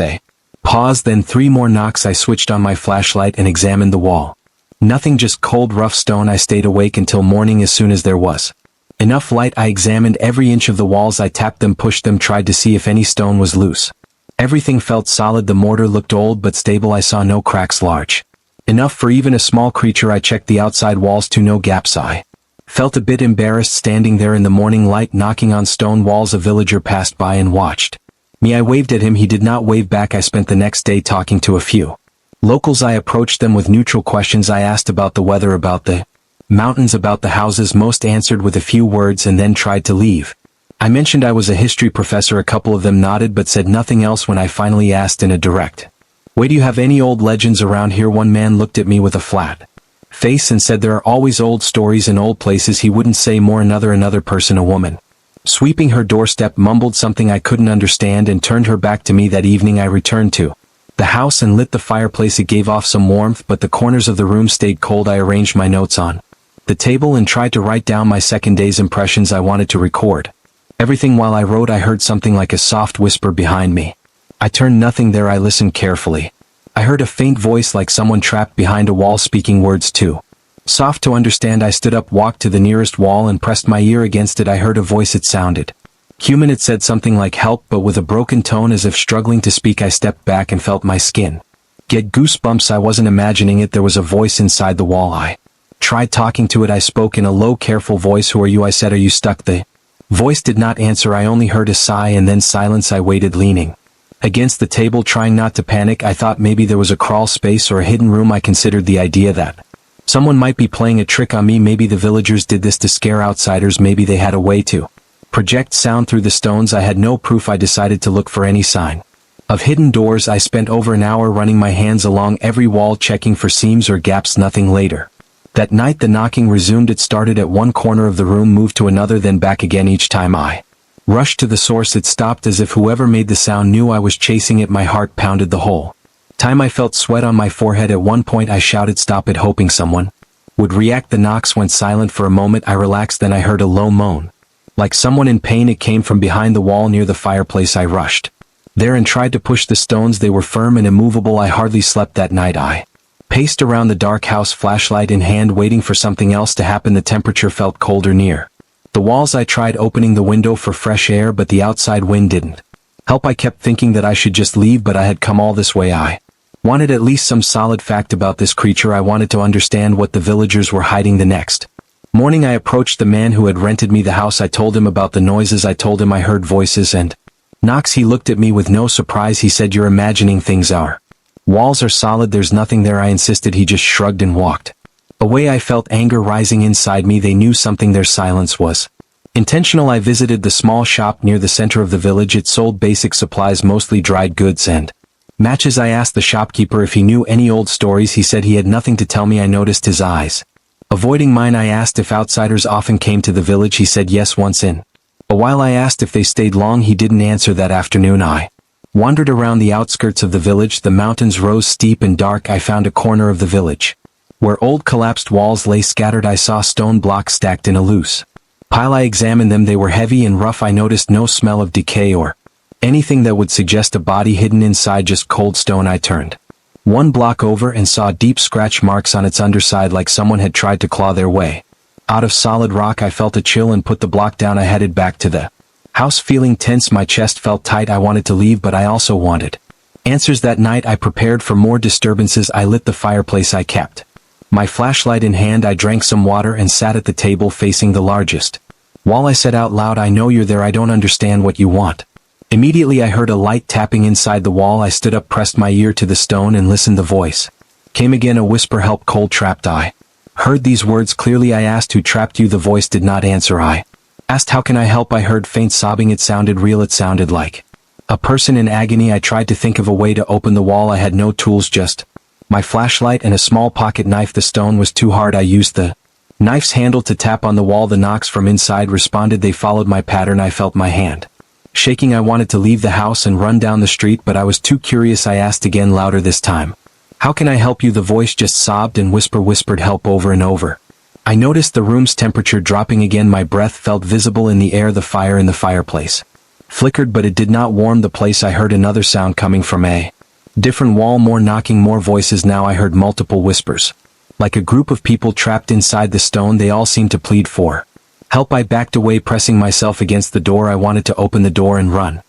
pause, then 3 more knocks. I switched on my flashlight and examined the wall. Nothing, just cold, rough stone. I stayed awake until morning. As soon as there was enough light, I examined every inch of the walls. I tapped them, pushed them, tried to see if any stone was loose. Everything felt solid. The mortar looked old but stable. I saw no cracks large enough for even a small creature. I checked the outside walls too, no gaps. I felt a bit embarrassed standing there in the morning light, knocking on stone walls. A villager passed by and watched me. I waved at him. He did not wave back. I spent the next day talking to a few locals. I approached them with neutral questions. I asked about the weather, about the mountains, about the houses. Most answered with a few words and then tried to leave. I mentioned I was a history professor. A couple of them nodded but said nothing else. When I finally asked in a direct way, do you have any old legends around here? One man looked at me with a flat face and said there are always old stories in old places. He wouldn't say more. Another person, a woman sweeping her doorstep, mumbled something I couldn't understand and turned her back to me. That evening I returned to the house and lit the fireplace. It gave off some warmth, but the corners of the room stayed cold. I arranged my notes on the table and tried to write down my second day's impressions. I wanted to record everything. While I wrote, I heard something like a soft whisper behind me. I turned. Nothing there. I listened carefully. I heard a faint voice like someone trapped behind a wall, speaking words too soft to understand. I stood up, walked to the nearest wall and pressed my ear against it. I heard a voice. It sounded human. It said something like help, but with a broken tone, as if struggling to speak. I stepped back and felt my skin get goosebumps. I wasn't imagining it. There was a voice inside the wall. I tried talking to it. I spoke in a low, careful voice. Who are you? I said. Are you stuck? The voice did not answer. I only heard a sigh and then silence. I waited, leaning against the table, trying not to panic. I thought maybe there was a crawl space or a hidden room. I considered the idea that someone might be playing a trick on me. Maybe the villagers did this to scare outsiders. Maybe they had a way to project sound through the stones. I had no proof. I decided to look for any sign of hidden doors. I spent over an hour running my hands along every wall, checking for seams or gaps. Nothing. Later that night the knocking resumed. It started at one corner of the room, moved to another, then back again. Each time I rushed to the source, it stopped, as if whoever made the sound knew I was chasing it. My heart pounded the whole time. I felt sweat on my forehead. At one point I shouted, "Stop it," hoping someone would react. The knocks went silent for a moment. I relaxed. Then I heard a low moan, like someone in pain. It came from behind the wall near the fireplace. I rushed there and tried to push the stones. They were firm and immovable. I hardly slept that night. I paced around the dark house, flashlight in hand, waiting for something else to happen. The temperature felt colder near the walls. I tried opening the window for fresh air, but the outside wind didn't help. I kept thinking that I should just leave, but I had come all this way. I wanted at least some solid fact about this creature. I wanted to understand what the villagers were hiding. The next morning I approached the man who had rented me the house. I told him about the noises. I told him I heard voices and knocks. He looked at me with no surprise. He said, "You're imagining things. Our walls are solid. There's nothing there." I insisted. He just shrugged and walked away. I felt anger rising inside me. They knew something. Their silence was intentional. I visited the small shop near the center of the village. It sold basic supplies, mostly dried goods and matches. I asked the shopkeeper if he knew any old stories. He said he had nothing to tell me. I noticed his eyes avoiding mine. I asked if outsiders often came to the village. He said yes, once in a while. I asked if they stayed long. He didn't answer. That afternoon I wandered around the outskirts of the village. The mountains rose steep and dark. I found a corner of the village where old collapsed walls lay scattered. I saw stone blocks stacked in a loose pile. I examined them. They were heavy and rough. I noticed no smell of decay or anything that would suggest a body hidden inside, just cold stone. I turned one block over and saw deep scratch marks on its underside, like someone had tried to claw their way out of solid rock. I felt a chill and put the block down. I headed back to the house, feeling tense. My chest felt tight. I wanted to leave, but I also wanted answers. That night I prepared for more disturbances. I lit the fireplace. I kept my flashlight in hand. I drank some water and sat at the table facing the largest wall. I said out loud, "I know you're there. I don't understand what you want." Immediately I heard a light tapping inside the wall. I stood up, pressed my ear to the stone and listened. The voice came again, a whisper, "Help, cold, trapped." I heard these words clearly. I asked, "Who trapped you?" The voice did not answer. I asked, "How can I help?" I heard faint sobbing. It sounded real. It sounded like a person in agony. I tried to think of a way to open the wall. I had no tools, just my flashlight and a small pocket knife. The stone was too hard. I used the knife's handle to tap on the wall. The knocks from inside responded. They followed my pattern. I felt my hand shaking. I wanted to leave the house and run down the street, but I was too curious. I asked again, louder this time, "How can I help you?" The voice just sobbed and whispered help over and over. I noticed the room's temperature dropping again. My breath felt visible in the air. The fire in the fireplace Flickered, but it did not warm the place. I heard another sound coming from a different wall, more knocking, more voices. Now I heard multiple whispers. Like a group of people trapped inside the stone, they all seemed to plead for help. I backed away, pressing myself against the door. I wanted to open the door and run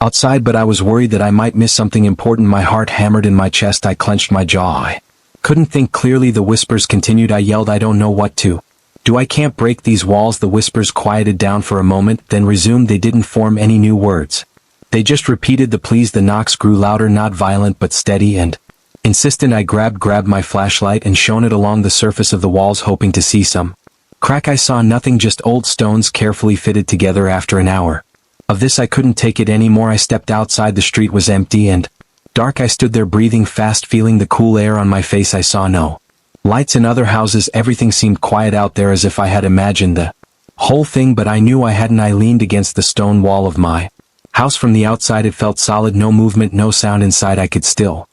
outside, but I was worried that I might miss something important. My heart hammered in my chest. I clenched my jaw. I couldn't think clearly. The whispers continued. I yelled, I don't know what to do. I can't break these walls. The whispers quieted down for a moment, then resumed. They didn't form any new words. They just repeated the pleas. The knocks grew louder, not violent but steady and insistent. I grabbed my flashlight and shone it along the surface of the walls, hoping to see some crack. I saw nothing, just old stones carefully fitted together. After an hour of this, I couldn't take it anymore. I stepped outside. The street was empty and dark. I stood there, breathing fast, feeling the cool air on my face. I saw no lights in other houses. Everything seemed quiet out there, as if I had imagined the whole thing, but I knew I hadn't. I leaned against the stone wall of my house. From the outside it felt solid. No movement, no sound inside. I could still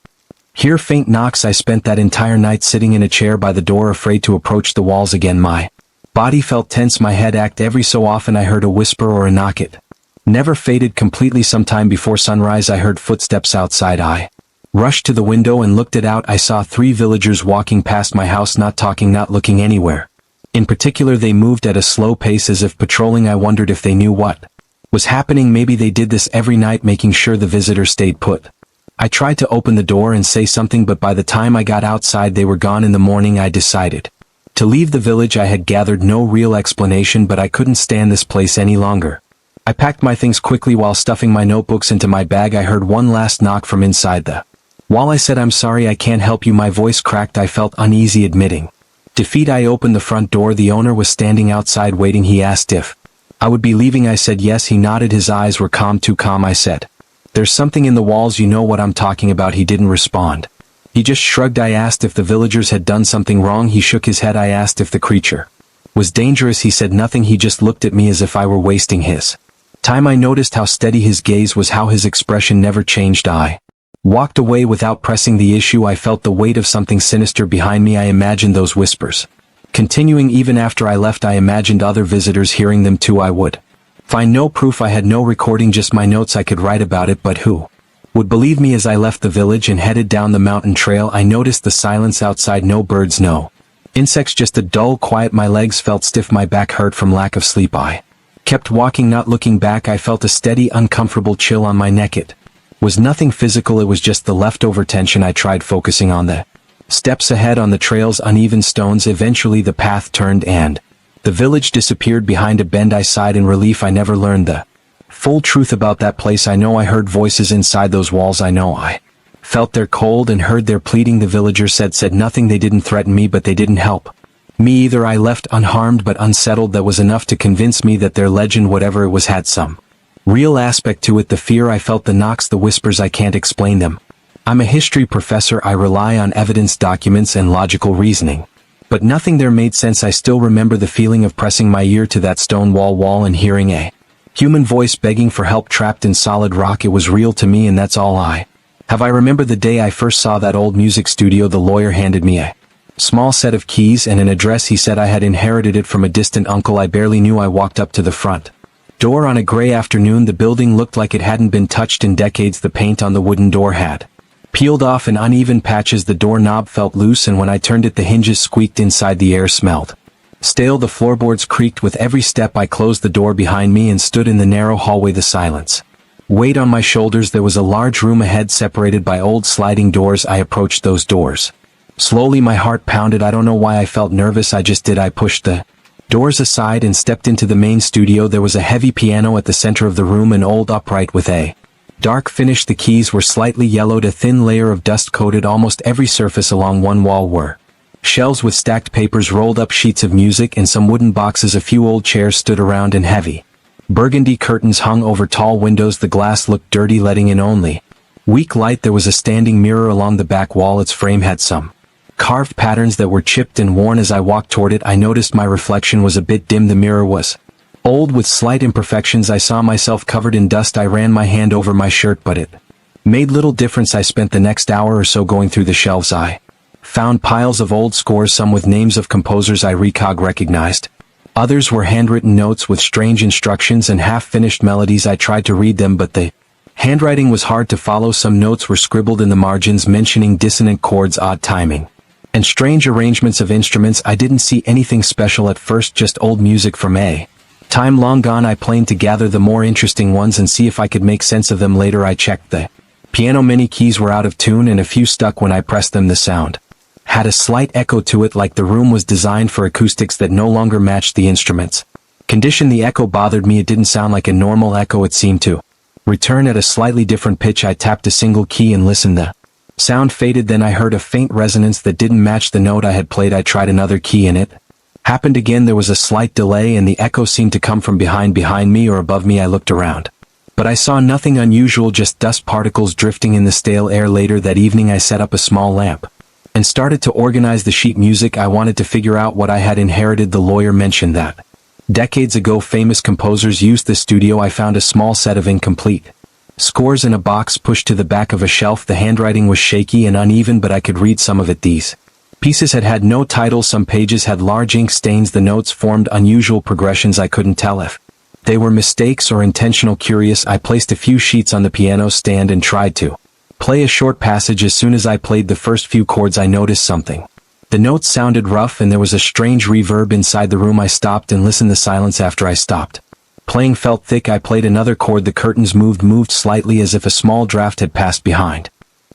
hear faint knocks. I spent that entire night sitting in a chair by the door, afraid to approach the walls again. My body felt tense, my head ached. Every so often I heard a whisper or a knock. It never faded completely. Sometime before sunrise I heard footsteps outside. I rushed to the window and looked it out. I saw 3 villagers walking past my house, not talking, not looking anywhere in particular. They moved at a slow pace, as if patrolling. I wondered if they knew what was happening. Maybe they did this every night, making sure the visitors stayed put. I tried to open the door and say something, but by the time I got outside they were gone. In the morning I decided to leave the village. I had gathered no real explanation, but I couldn't stand this place any longer. I packed my things quickly. While stuffing my notebooks into my bag, I heard one last knock from inside the wall. I said, I'm sorry, I can't help you. My voice cracked. I felt uneasy admitting defeat. I opened the front door. The owner was standing outside waiting. He asked if I would be leaving. I said yes. He nodded. His eyes were calm, too calm. I said, there's something in the walls. You know what I'm talking about. He didn't respond. He just shrugged. I asked if the villagers had done something wrong. He shook his head. I asked if the creature was dangerous. He said nothing. He just looked at me as if I were wasting his time. I noticed how steady his gaze was, how his expression never changed. I walked away without pressing the issue. I felt the weight of something sinister behind me. I imagined those whispers continuing even after I left. I imagined other visitors hearing them too. I would find no proof. I had no recording, just my notes. I could write about it, but who would believe me? As I left the village and headed down the mountain trail, I noticed the silence outside. No birds, no insects, just a dull quiet. My legs felt stiff, my back hurt from lack of sleep. I kept walking, not looking back. I felt a steady, uncomfortable chill on my neck. It was nothing physical, it was just the leftover tension. I tried focusing on the steps ahead, on the trail's uneven stones. Eventually the path turned and the village disappeared behind a bend. I sighed in relief. I never learned the full truth about that place. I know I heard voices inside those walls. I know I felt their cold and heard their pleading. The villagers said nothing. They didn't threaten me, but they didn't help me either. I left unharmed but unsettled. That was enough to convince me that their legend, whatever it was, had some real aspect to it. The fear I felt, the knocks, the whispers, I can't explain them. I'm a history professor. I rely on evidence, documents, and logical reasoning. But nothing there made sense. I still remember the feeling of pressing my ear to that stone wall and hearing a human voice begging for help, trapped in solid rock. It was real to me, and that's all I have. I remember the day I first saw that old music studio. The lawyer handed me a small set of keys and an address. He said I had inherited it from a distant uncle. I barely knew. I walked up to the front door on a gray afternoon. The building looked like it hadn't been touched in decades. The paint on the wooden door had peeled off in uneven patches. The doorknob felt loose, and when I turned it the hinges squeaked. Inside the air smelled stale. The floorboards creaked with every step. I closed the door behind me and stood in the narrow hallway. The silence weighed on my shoulders. There was a large room ahead, separated by old sliding doors. I approached those doors slowly. My heart pounded. I don't know why I felt nervous. I just did. I pushed the doors aside and stepped into the main studio. There was a heavy piano at the center of the room, an old upright with a dark finish. The keys were slightly yellowed. A thin layer of dust coated almost every surface. Along one wall were shelves with stacked papers, rolled up sheets of music, and some wooden boxes. A few old chairs stood around, and heavy burgundy curtains hung over tall windows. The glass looked dirty, letting in only weak light. There was a standing mirror along the back wall. Its frame had some carved patterns that were chipped and worn. As I walked toward it, I noticed my reflection was a bit dim. The mirror was old with slight imperfections. I saw myself covered in dust. I ran my hand over my shirt, but it made little difference. I spent the next hour or so going through the shelves. I found piles of old scores, some with names of composers I recognized, Others were handwritten notes with strange instructions and half-finished melodies. I tried to read them, but the handwriting was hard to follow. Some notes were scribbled in the margins mentioning dissonant chords, odd timing, and strange arrangements of instruments. I didn't see anything special at first, just old music from a time long gone. I planned to gather the more interesting ones and see if I could make sense of them later. I checked the piano. Many keys were out of tune and a few stuck when I pressed them. The sound had a slight echo to it, like the room was designed for acoustics that no longer matched the instruments. Condition: the echo bothered me. It didn't sound like a normal echo. It seemed to return at a slightly different pitch. I tapped a single key and listened. The sound faded, then I heard a faint resonance that didn't match the note I had played. I tried another key and it happened again. There was a slight delay and the echo seemed to come from behind me or above me. I looked around, but I saw nothing unusual, just dust particles drifting in the stale air. Later that evening I set up a small lamp and started to organize the sheet music. I wanted to figure out what I had inherited. The lawyer mentioned that decades ago famous composers used the studio. I found a small set of incomplete scores in a box pushed to the back of a shelf. The handwriting was shaky and uneven, but I could read some of it. These pieces had no titles. Some pages had large ink stains. The notes formed unusual progressions. I couldn't tell if they were mistakes or intentional. Curious, I placed a few sheets on the piano stand and tried to play a short passage. As soon as I played the first few chords, I noticed something. The notes sounded rough and there was a strange reverb inside the room. I stopped and listened. The silence after I stopped playing felt thick. I played another chord. The curtains moved slightly as if a small draft had passed behind.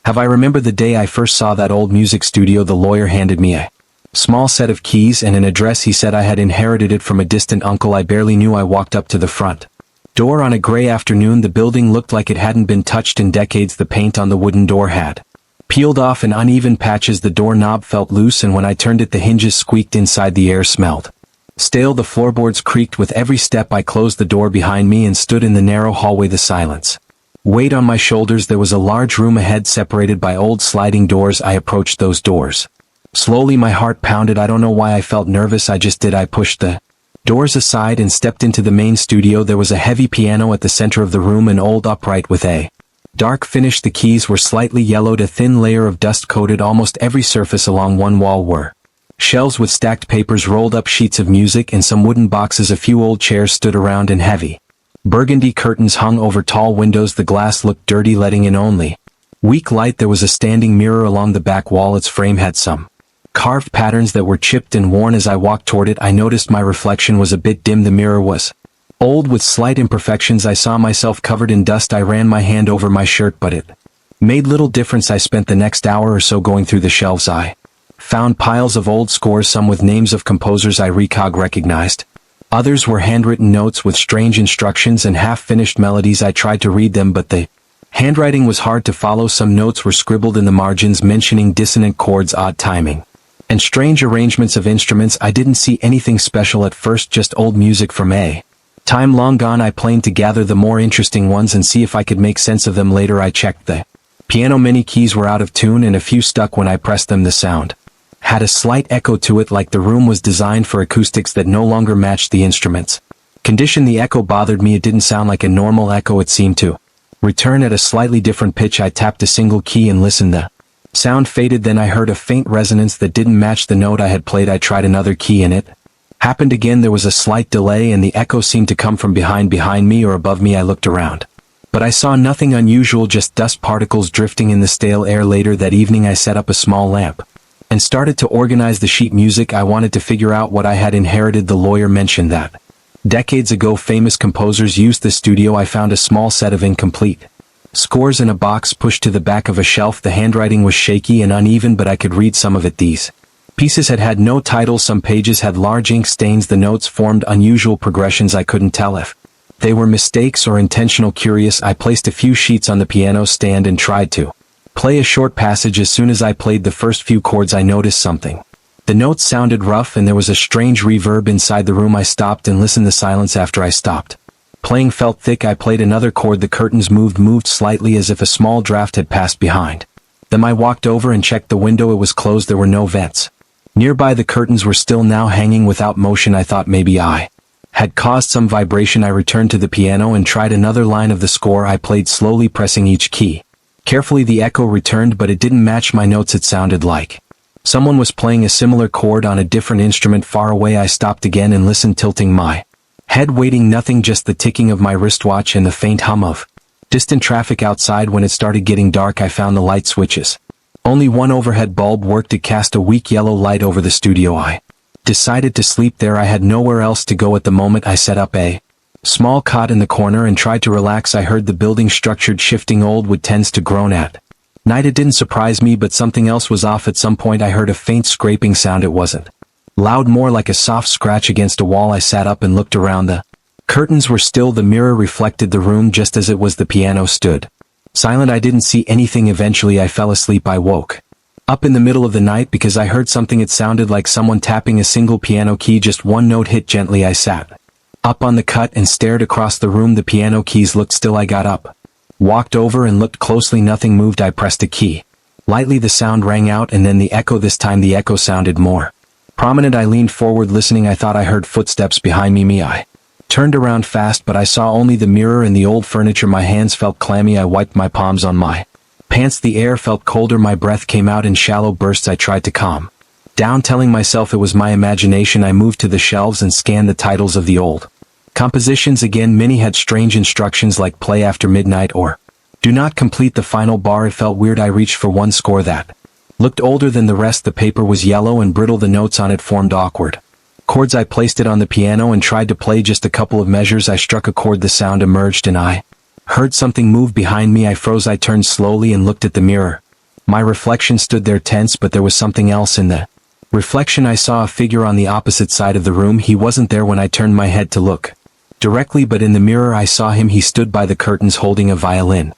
Have I remembered the day I first saw that old music studio. The lawyer handed me a small set of keys and an address. He said I had inherited it from a distant uncle. I barely knew. I walked up to the front door on a gray afternoon. The building looked like it hadn't been touched in decades. The paint on the wooden door had peeled off in uneven patches. The doorknob felt loose, and when I turned it the hinges squeaked. Inside the air smelled stale. The floorboards creaked with every step. I closed the door behind me and stood in the narrow hallway. The silence weighed on my shoulders. There was a large room ahead separated by old sliding doors. I approached those doors slowly. My heart pounded. I don't know why I felt nervous. I just did. I pushed the doors aside and stepped into the main studio. There was a heavy piano at the center of the room, an old upright with a dark finish. The keys were slightly yellowed. A thin layer of dust coated almost every surface. Along one wall were shelves with stacked papers, rolled up sheets of music, and some wooden boxes. A few old chairs stood around and heavy burgundy curtains hung over tall windows. The glass looked dirty, letting in only weak light. There was a standing mirror along the back wall. Its frame had some carved patterns that were chipped and worn. As I walked toward it, I noticed my reflection was a bit dim. The mirror was old with slight imperfections. I saw myself covered in dust. I ran my hand over my shirt, but it made little difference. I spent the next hour or so going through the shelves. I found piles of old scores, some with names of composers I recognized. Others were handwritten notes with strange instructions and half-finished melodies. I tried to read them, but the handwriting was hard to follow. Some notes were scribbled in the margins mentioning dissonant chords, odd timing, and strange arrangements of instruments. I didn't see anything special at first, just old music from a time long gone. I planned to gather the more interesting ones and see if I could make sense of them later. I checked the piano. Many keys were out of tune and a few stuck when I pressed them. The sound had a slight echo to it, like the room was designed for acoustics that no longer matched the instruments. Condition: the echo bothered me. It didn't sound like a normal echo. It seemed to return at a slightly different pitch. I tapped a single key and listened. The sound faded, then I heard a faint resonance that didn't match the note I had played. I tried another key and it happened again. There was a slight delay and the echo seemed to come from behind me or above me. I looked around, but I saw nothing unusual, just dust particles drifting in the stale air. Later that evening I set up a small lamp and started to organize the sheet music. I wanted to figure out what I had inherited. The lawyer mentioned that decades ago famous composers used the studio. I found a small set of incomplete scores in a box pushed to the back of a shelf. The handwriting was shaky and uneven, but I could read some of it. These pieces had no titles. Some pages had large ink stains. The notes formed unusual progressions. I couldn't tell if they were mistakes or intentional. Curious, I placed a few sheets on the piano stand and tried to play a short passage. As soon as I played the first few chords, I noticed something. The notes sounded rough and there was a strange reverb inside the room. I stopped and listened. The silence after I stopped playing felt thick. I played another chord. The curtains moved slightly as if a small draft had passed behind. Then I walked over and checked the window. It was closed. There were no vents nearby. The curtains were still, now hanging without motion. I thought maybe I had caused some vibration. I returned to the piano and tried another line of the score. I played slowly, pressing each key carefully. The echo returned, but it didn't match my notes. It sounded like Someone was playing a similar chord on a different instrument far away. I stopped again and listened, tilting my head, waiting. Nothing, just the ticking of my wristwatch and the faint hum of distant traffic outside. When it started getting dark, I found the light switches. Only one overhead bulb worked. It cast a weak yellow light over the studio. I decided to sleep there. I had nowhere else to go at the moment. I set up a small cot in the corner and tried to relax. I heard the building structured, shifting. Old wood tends to groan at night. It didn't surprise me, but something else was off. At some point I heard a faint scraping sound. It wasn't loud, more like a soft scratch against a wall. I sat up and looked around. The curtains were still. The mirror reflected the room just as it was. The piano stood silent. I didn't see anything. Eventually I fell asleep. I woke up in the middle of the night because I heard something. It sounded like someone tapping a single piano key. Just one note hit gently. I sat up on the cot and stared across the room. The piano keys looked still. I got up, walked over and looked closely. Nothing moved. I pressed a key lightly. The sound rang out, and then the echo. This time the echo sounded more prominent. I leaned forward listening. I thought I heard footsteps behind me. I turned around fast, but I saw only the mirror and the old furniture. My hands felt clammy. I wiped my palms on my pants. The air felt colder. My breath came out in shallow bursts. I tried to calm down, telling myself it was my imagination. I moved to the shelves and scanned the titles of the old compositions again. Many had strange instructions like "Play After Midnight" or "Do Not Complete the Final Bar." It felt weird. I reached for one score that looked older than the rest. The paper was yellow and brittle. The notes on it formed awkward chords. I placed it on the piano and tried to play just a couple of measures. I struck a chord. The sound emerged and I heard something move behind me. I froze. I turned slowly and looked at the mirror. My reflection stood there tense, but there was something else in the reflection. I saw a figure on the opposite side of the room. He wasn't there when I turned my head to look directly, but in the mirror I saw him. He stood by the curtains holding a violin.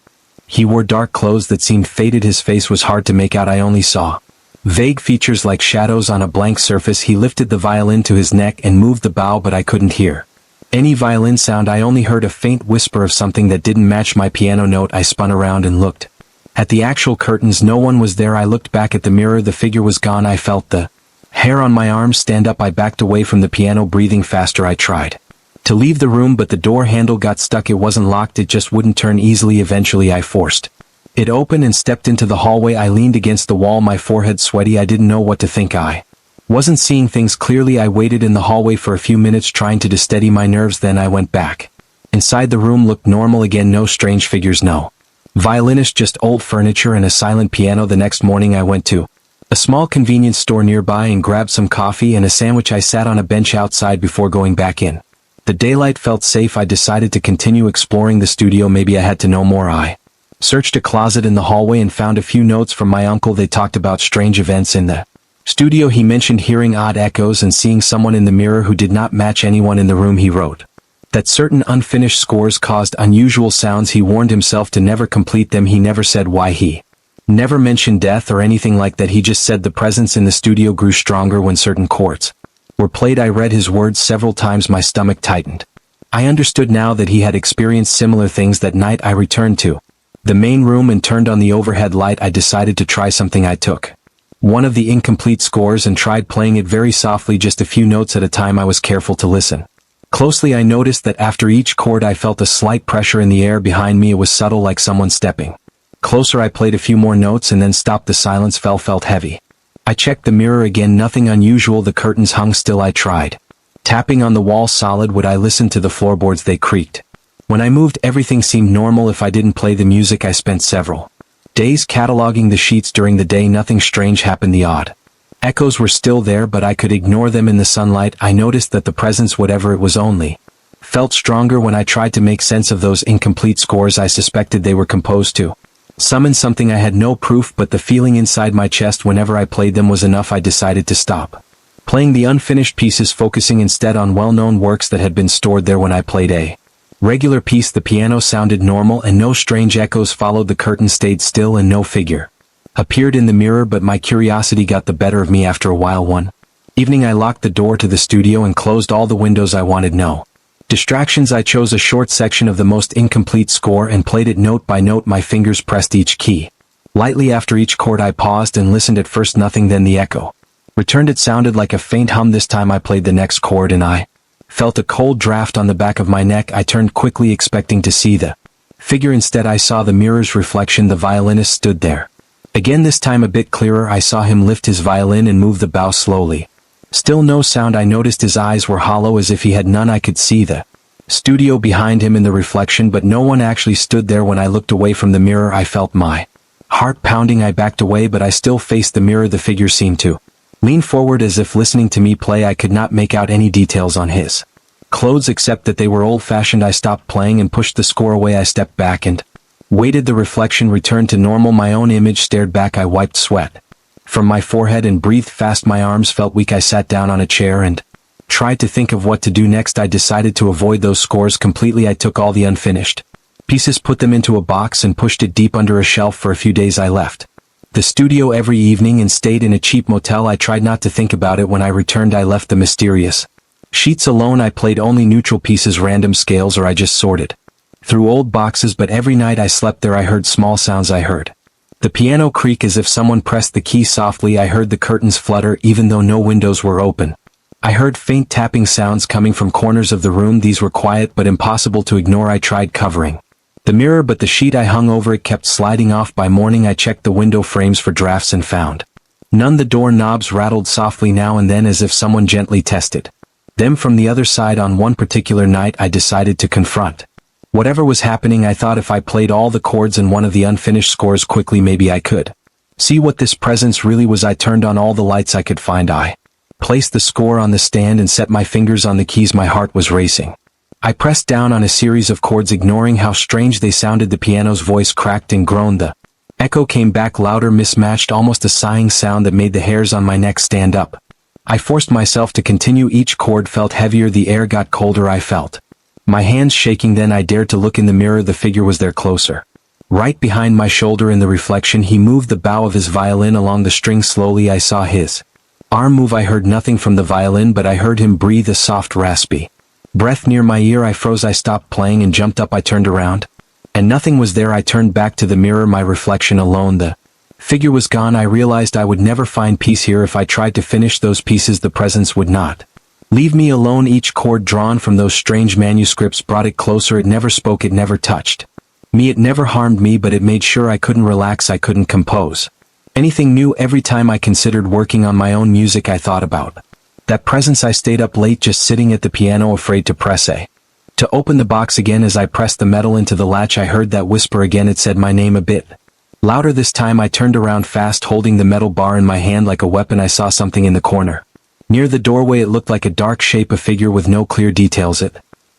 He wore dark clothes that seemed faded. His face was hard to make out. I only saw vague features like shadows on a blank surface. He lifted the violin to his neck and moved the bow, but I couldn't hear any violin sound. I only heard a faint whisper of something that didn't match my piano note. I spun around and looked at the actual curtains. No one was there. I looked back at the mirror. The figure was gone. I felt the hair on my arms stand up. I backed away from the piano, breathing faster. I tried to leave the room, but the door handle got stuck. It wasn't locked. It just wouldn't turn easily. Eventually I forced it open and stepped into the hallway. I leaned against the wall, my forehead sweaty. I didn't know what to think. I wasn't seeing things clearly. I waited in the hallway for a few minutes, trying to steady my nerves. Then I went back inside. The room looked normal again. No strange figures, no violinist, just old furniture and a silent piano. The next morning I went to a small convenience store nearby and grabbed some coffee and a sandwich. I sat on a bench outside before going back in. The daylight felt safe. I decided to continue exploring the studio. Maybe I had to know more. I searched a closet in the hallway and found a few notes from my uncle. They talked about strange events in the studio. He mentioned hearing odd echoes and seeing someone in the mirror who did not match anyone in the room. He wrote that certain unfinished scores caused unusual sounds. He warned himself to never complete them. He never said why. He never mentioned death or anything like that. He just said the presence in the studio grew stronger when certain chords were played. I read his words several times. My stomach tightened. I understood now that he had experienced similar things that night. I returned to the main room and turned on the overhead light. I decided to try something. I took one of the incomplete scores and tried playing it very softly, just a few notes at a time. I was careful to listen closely. I noticed that after each chord I felt a slight pressure in the air behind me. It was subtle, like someone stepping closer. I played a few more notes and then stopped. The silence felt heavy. I checked the mirror again. Nothing unusual. The curtains hung still. I tried tapping on the wall. Solid wood. I listened to the floorboards. They creaked. When I moved, everything seemed normal. If I didn't play the music, I spent several days cataloging the sheets during the day. Nothing strange happened. The odd echoes were still there, but I could ignore them in the sunlight. I noticed that the presence, whatever it was, only felt stronger when I tried to make sense of those incomplete scores. I suspected they were composed to summon something. I had no proof, but the feeling inside my chest whenever I played them was enough. I decided to stop playing the unfinished pieces, focusing instead on well-known works that had been stored there. When I played a regular piece, the piano sounded normal and no strange echoes followed. The curtain stayed still and no figure appeared in the mirror, but my curiosity got the better of me. After a while one evening I locked the door to the studio and closed all the windows. I wanted no distractions. I chose a short section of the most incomplete score and played it note by note. My fingers pressed each key lightly. After each chord I paused and listened. At first nothing, then the echo returned. It sounded like a faint hum. This time I played the next chord and I felt a cold draft on the back of my neck. I turned quickly, expecting to see the figure. Instead I saw the mirror's reflection. The violinist stood there, Again, this time a bit clearer, I saw him lift his violin and move the bow slowly. Still no sound. I noticed his eyes were hollow as if he had none. I could see the studio behind him in the reflection, but no one actually stood there. When I looked away from the mirror, I felt my heart pounding. I backed away, but I still faced the mirror. The figure seemed to lean forward as if listening to me play. I could not make out any details on his clothes except that they were old-fashioned. I stopped playing and pushed the score away. I stepped back and waited. The reflection returned to normal. My own image stared back. I wiped sweat from my forehead and breathed fast. My arms felt weak. I sat down on a chair and tried to think of what to do next. I decided to avoid those scores completely. I took all the unfinished pieces, put them into a box, and pushed it deep under a shelf. For a few days I left the studio every evening and stayed in a cheap motel. I tried not to think about it. When I returned, I left the mysterious sheets alone. I played only neutral pieces, random scales, or I just sorted through old boxes, but every night I slept there I heard small sounds. I heard the piano creak as if someone pressed the key softly. I heard the curtains flutter even though no windows were open. I heard faint tapping sounds coming from corners of the room. These were quiet but impossible to ignore. I tried covering the mirror, but the sheet I hung over it kept sliding off. By morning I checked the window frames for drafts and found none. The door knobs rattled softly now and then as if someone gently tested them from the other side. On one particular night I decided to confront whatever was happening. I thought if I played all the chords and one of the unfinished scores quickly, maybe I could see what this presence really was. I turned on all the lights I could find. I placed the score on the stand and set my fingers on the keys. My heart was racing. I pressed down on a series of chords, ignoring how strange they sounded. The piano's voice cracked and groaned. The echo came back louder, mismatched, almost a sighing sound that made the hairs on my neck stand up. I forced myself to continue. Each chord felt heavier. The air got colder. I felt my hands shaking. Then I dared to look in the mirror. The figure was there, closer, right behind my shoulder. In the reflection, he moved the bow of his violin along the string slowly. I saw his arm move. I heard nothing from the violin, but I heard him breathe a soft, raspy breath near my ear. I froze. I stopped playing and jumped up. I turned around, and nothing was there. I turned back to the mirror, my reflection alone. The figure was gone. I realized I would never find peace here. If I tried to finish those pieces, the presence would not leave me alone. Each chord drawn from those strange manuscripts brought it closer. It never spoke. It never touched me. It never harmed me, but it made sure I couldn't relax. I couldn't compose anything new. Every time I considered working on my own music, I thought about that presence. I stayed up late just sitting at the piano, afraid to press A to open the box again. As I pressed the metal into the latch, I heard that whisper again. It said my name a bit louder this time. I turned around fast, holding the metal bar in my hand like a weapon. I saw something in the corner near the doorway. It looked like a dark shape, a figure with no clear details. It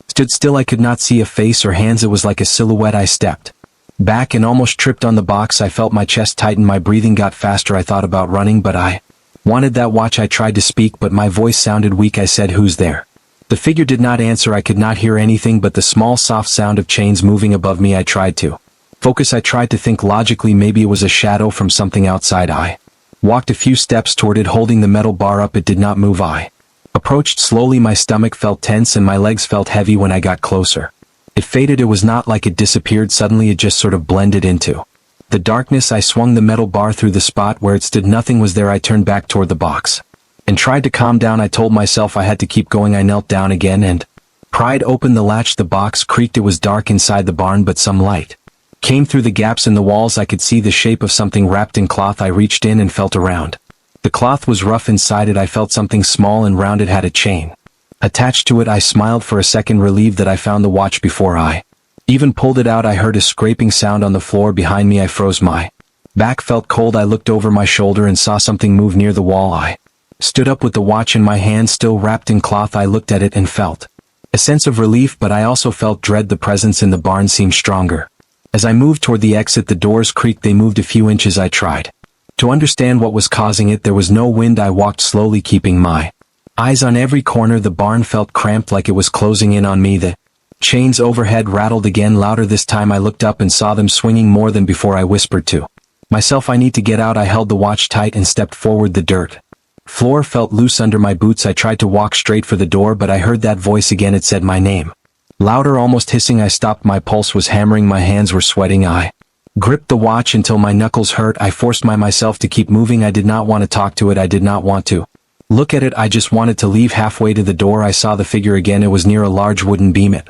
stood still. I could not see a face or hands. It was like a silhouette. I stepped back and almost tripped on the box. I felt my chest tighten. My breathing got faster. I thought about running, but I wanted that watch. I tried to speak, but my voice sounded weak. I said, "Who's there?" The figure did not answer. I could not hear anything but the small soft sound of chains moving above me. I tried to focus. I tried to think logically. Maybe it was a shadow from something outside. I walked a few steps toward it, holding the metal bar up. It did not move. I approached slowly. My stomach felt tense and my legs felt heavy. When I got closer, it faded. It was not like it disappeared suddenly. It just sort of blended into the darkness. I swung the metal bar through the spot where it stood. Nothing was there. I turned back toward the box and tried to calm down. I told myself I had to keep going. I knelt down again and pried open the latch. The box creaked. It was dark inside the barn, but some light came through the gaps in the walls. I could see the shape of something wrapped in cloth. I reached in and felt around. The cloth was rough inside it. I felt something small and round. It had a chain attached to it. I smiled for a second, relieved that I found the watch before I even pulled it out. I heard a scraping sound on the floor behind me. I froze. My back felt cold. I looked over my shoulder and saw something move near the wall. I stood up with the watch in my hand, still wrapped in cloth. I looked at it and felt a sense of relief, but I also felt dread. The presence in the barn seemed stronger. As I moved toward the exit, the doors creaked. They moved a few inches. I tried to understand what was causing it. There was no wind. I walked slowly, keeping my eyes on every corner. The barn felt cramped, like it was closing in on me. The chains overhead rattled again, louder this time. I looked up and saw them swinging more than before. I whispered to myself, "I need to get out." I held the watch tight and stepped forward. The dirt floor felt loose under my boots. I tried to walk straight for the door, but I heard that voice again. It said my name, louder, almost hissing. I stopped. My pulse was hammering. My hands were sweating. I gripped the watch until my knuckles hurt. I forced myself to keep moving. I did not want to talk to it. I did not want to look at it. I just wanted to leave. Halfway to the door, I saw the figure again. It was near a large wooden beam. It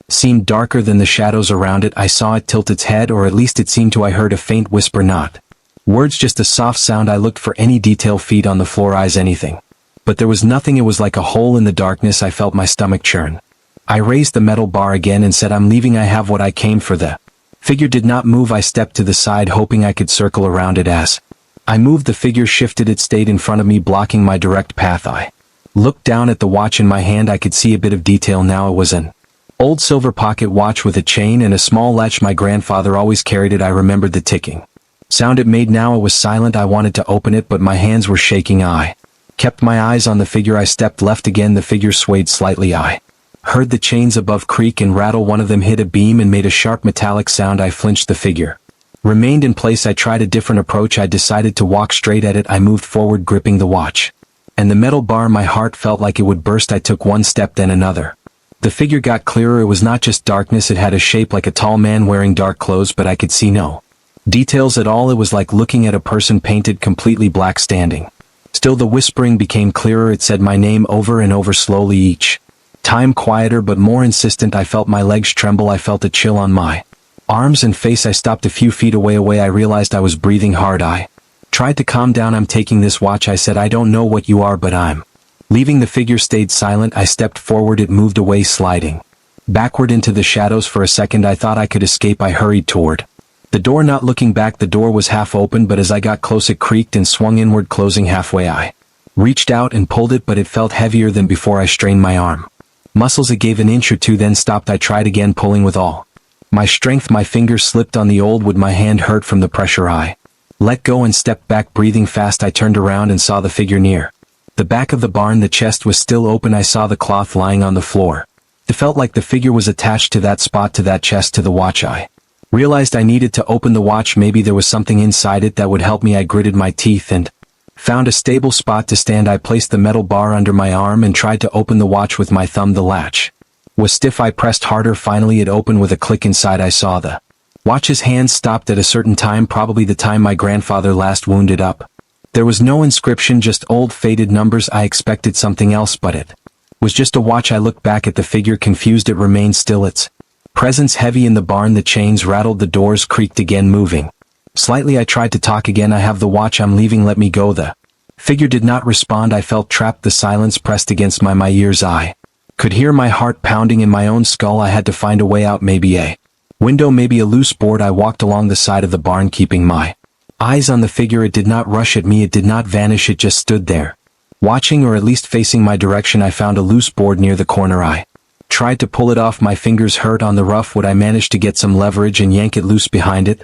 seemed darker than the shadows around it. I saw it tilt its head, or at least it seemed to. I heard a faint whisper, "Not Words just a soft sound. I looked for any detail, feet on the floor, eyes, anything. But there was nothing. It was like a hole in the darkness. I felt my stomach churn. I raised the metal bar again and said, I'm leaving. I have what I came for. The figure did not move. I stepped to the side, hoping I could circle around it. As I moved, the figure shifted. It stayed in front of me, blocking my direct path. I looked down at the watch in my hand. I could see a bit of detail now. It was an old silver pocket watch with a chain and a small latch. My grandfather always carried it. I remembered the ticking sound it made. Now it was silent. I wanted to open it, but my hands were shaking. I kept my eyes on the figure. I stepped left again. The figure swayed slightly. I heard the chains above creak and rattle. One of them hit a beam and made a sharp metallic sound. I flinched. The figure remained in place. I tried a different approach. I decided to walk straight at it. I moved forward, gripping the watch and the metal bar. My heart felt like it would burst. I took one step, then another. The figure got clearer. It was not just darkness. It had a shape like a tall man wearing dark clothes, but I could see no details at all. It was like looking at a person painted completely black, standing still. The whispering became clearer. It said my name over and over, slowly, each time quieter but more insistent. I felt my legs tremble. I felt a chill on my arms and face. I stopped a few feet away. I realized I was breathing hard. I tried to calm down. I'm taking this watch, I said. I don't know what you are, but I'm leaving. The figure stayed silent. I stepped forward. It moved away, sliding backward into the shadows. For a second I thought I could escape. I hurried toward the door, not looking back. The door was half open, but as I got close it creaked and swung inward, closing halfway. I reached out and pulled it, but it felt heavier than before. I strained my arm muscles. It gave an inch or two, then stopped. I tried again, pulling with all my strength. My fingers slipped on the old wood. My hand hurt from the pressure. I let go and stepped back, breathing fast. I turned around and saw the figure near the back of the barn. The chest was still open. I saw the cloth lying on the floor. It felt like the figure was attached to that spot, to that chest, to the watch. I realized I needed to open the watch. Maybe there was something inside it that would help me. I gritted my teeth and found a stable spot to stand. I placed the metal bar under my arm and tried to open the watch with my thumb. The latch was stiff. I pressed harder. Finally it opened with a click. Inside I saw the watch's hands stopped at a certain time, probably the time my grandfather last wound it up. There was no inscription, just old faded numbers. I expected something else, but it was just a watch. I looked back at the figure, confused. It remained still, its presence heavy in the barn. The chains rattled. The doors creaked again, moving slightly. I tried to talk again. I have the watch. I'm leaving. Let me go. The figure did not respond. I felt trapped. The silence pressed against my ears. I could hear my heart pounding in my own skull. I had to find a way out. Maybe a window, maybe a loose board. I walked along the side of the barn, keeping my eyes on the figure. It did not rush at me. It did not vanish. It just stood there, watching, or at least facing my direction. I found a loose board near the corner. I tried to pull it off. My fingers hurt on the rough wood. I managed to get some leverage and yank it loose. Behind it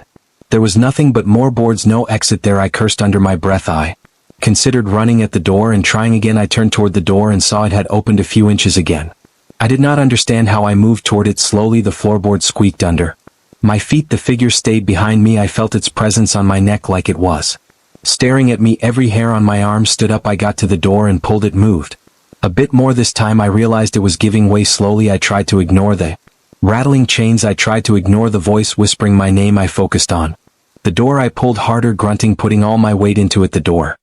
there was nothing but more boards. No exit there. I cursed under my breath. I considered running at the door and trying again. I turned toward the door and saw it had opened a few inches again. I did not understand how. I moved toward it slowly. The floorboard squeaked under my feet. The figure stayed behind me. I felt its presence on my neck, like it was staring at me. Every hair on my arm stood up. I got to the door and pulled. It moved a bit more this time. I realized it was giving way slowly. I tried to ignore the rattling chains. I tried to ignore the voice whispering my name. I focused on the door. I pulled harder, grunting, putting all my weight into it. The door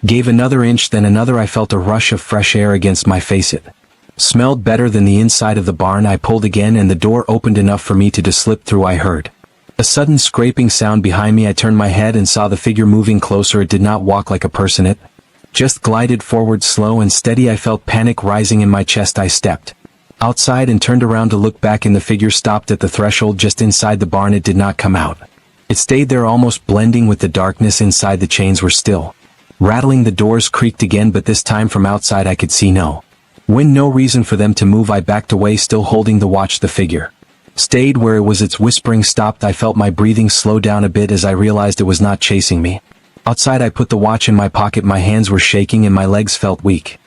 gave another inch, then another. I felt a rush of fresh air against my face. It smelled better than the inside of the barn. I pulled again and the door opened enough for me to slip through. I heard a sudden scraping sound behind me. I turned my head and saw the figure moving closer. It did not walk like a person. It just glided forward, slow and steady. I felt panic rising in my chest. I stepped outside and turned around to look back, and the figure stopped at the threshold just inside the barn. It did not come out. It stayed there, almost blending with the darkness inside. The chains were still rattling. The doors creaked again, but this time from outside I could see no wind, no reason for them to move. I backed away, still holding the watch. The figure stayed where it was. Its whispering stopped. I felt my breathing slow down a bit as I realized it was not chasing me. Outside I put the watch in my pocket. My hands were shaking and my legs felt weak.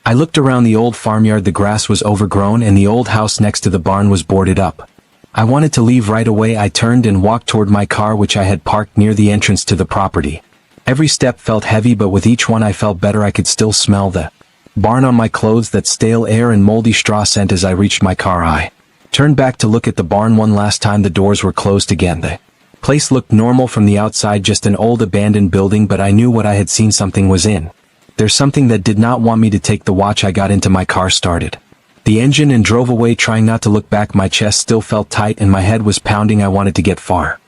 I looked around the old farmyard. The grass was overgrown and the old house next to the barn was boarded up. I wanted to leave right away. I turned and walked toward my car, which I had parked near the entrance to the property. Every step felt heavy, but with each one I felt better. I could still smell the barn on my clothes, that stale air and moldy straw scent. As I reached my car, I turned back to look at the barn one last time. The doors were closed again. The place looked normal from the outside, just an old abandoned building, but I knew what I had seen. Something was in there's something that did not want me to take the watch. I got into my car, started the engine and drove away, trying not to look back. My chest still felt tight and my head was pounding. I wanted to get far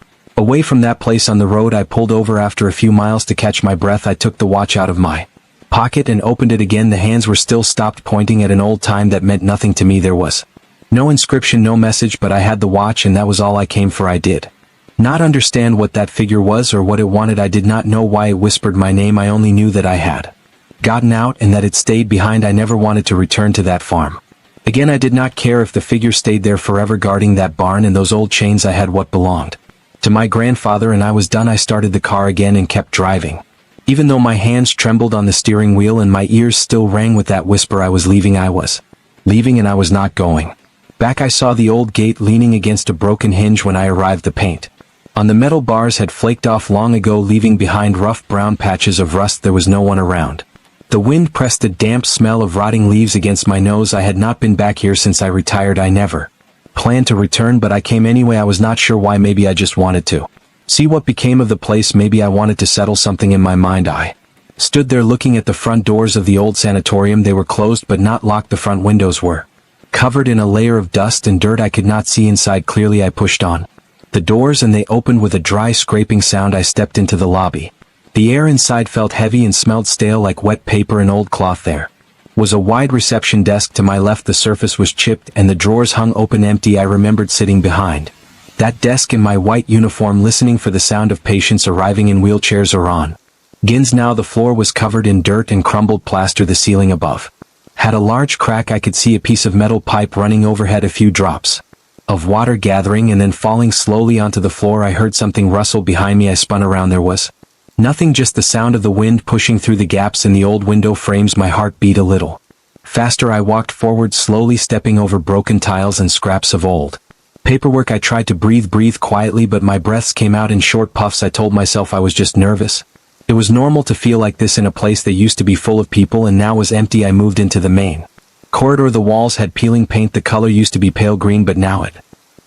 Away from that place on the road I pulled over after a few miles to catch my breath. I took the watch out of my pocket and opened it again. The hands were still stopped pointing at an old time that meant nothing to me. There was no inscription, no message, but I had the watch and that was all I came for. I did not understand what that figure was or what it wanted. I did not know why it whispered my name. I only knew that I had gotten out and that it stayed behind. I never wanted to return to that farm again. I did not care if the figure stayed there forever guarding that barn and those old chains. I had what belonged to my grandfather and I was done. I started the car again and kept driving. Even though my hands trembled on the steering wheel and my ears still rang with that whisper, I was leaving. I was leaving and I was not going back. I saw the old gate leaning against a broken hinge when I arrived. The paint on the metal bars had flaked off long ago, leaving behind rough brown patches of rust. There was no one around. The wind pressed a damp smell of rotting leaves against my nose. I had not been back here since I retired. I never planned to return, but I came anyway. I was not sure why. Maybe I just wanted to see what became of the place. Maybe I wanted to settle something in my mind. I stood there looking at the front doors of the old sanatorium. They were closed but not locked. The front windows were covered in a layer of dust and dirt. I could not see inside clearly. I pushed on the doors and they opened with a dry scraping sound. I stepped into the lobby. The air inside felt heavy and smelled stale like wet paper and old cloth. There was a wide reception desk to my left. The surface was chipped and the drawers hung open empty. I remembered sitting behind that desk in my white uniform, listening for the sound of patients arriving in wheelchairs or on gins. Now the floor was covered in dirt and crumbled plaster. The ceiling above had a large crack. I could see a piece of metal pipe running overhead. A few drops of water gathering and then falling slowly onto the floor. I heard something rustle behind me. I spun around. There was nothing, just the sound of the wind pushing through the gaps in the old window frames. My heart beat a little faster. I walked forward slowly, stepping over broken tiles and scraps of old paperwork. I tried to breathe quietly, but my breaths came out in short puffs. I told myself I was just nervous. It was normal to feel like this in a place that used to be full of people and now was empty. I moved into the main corridor. The walls had peeling paint. The color used to be pale green, but now it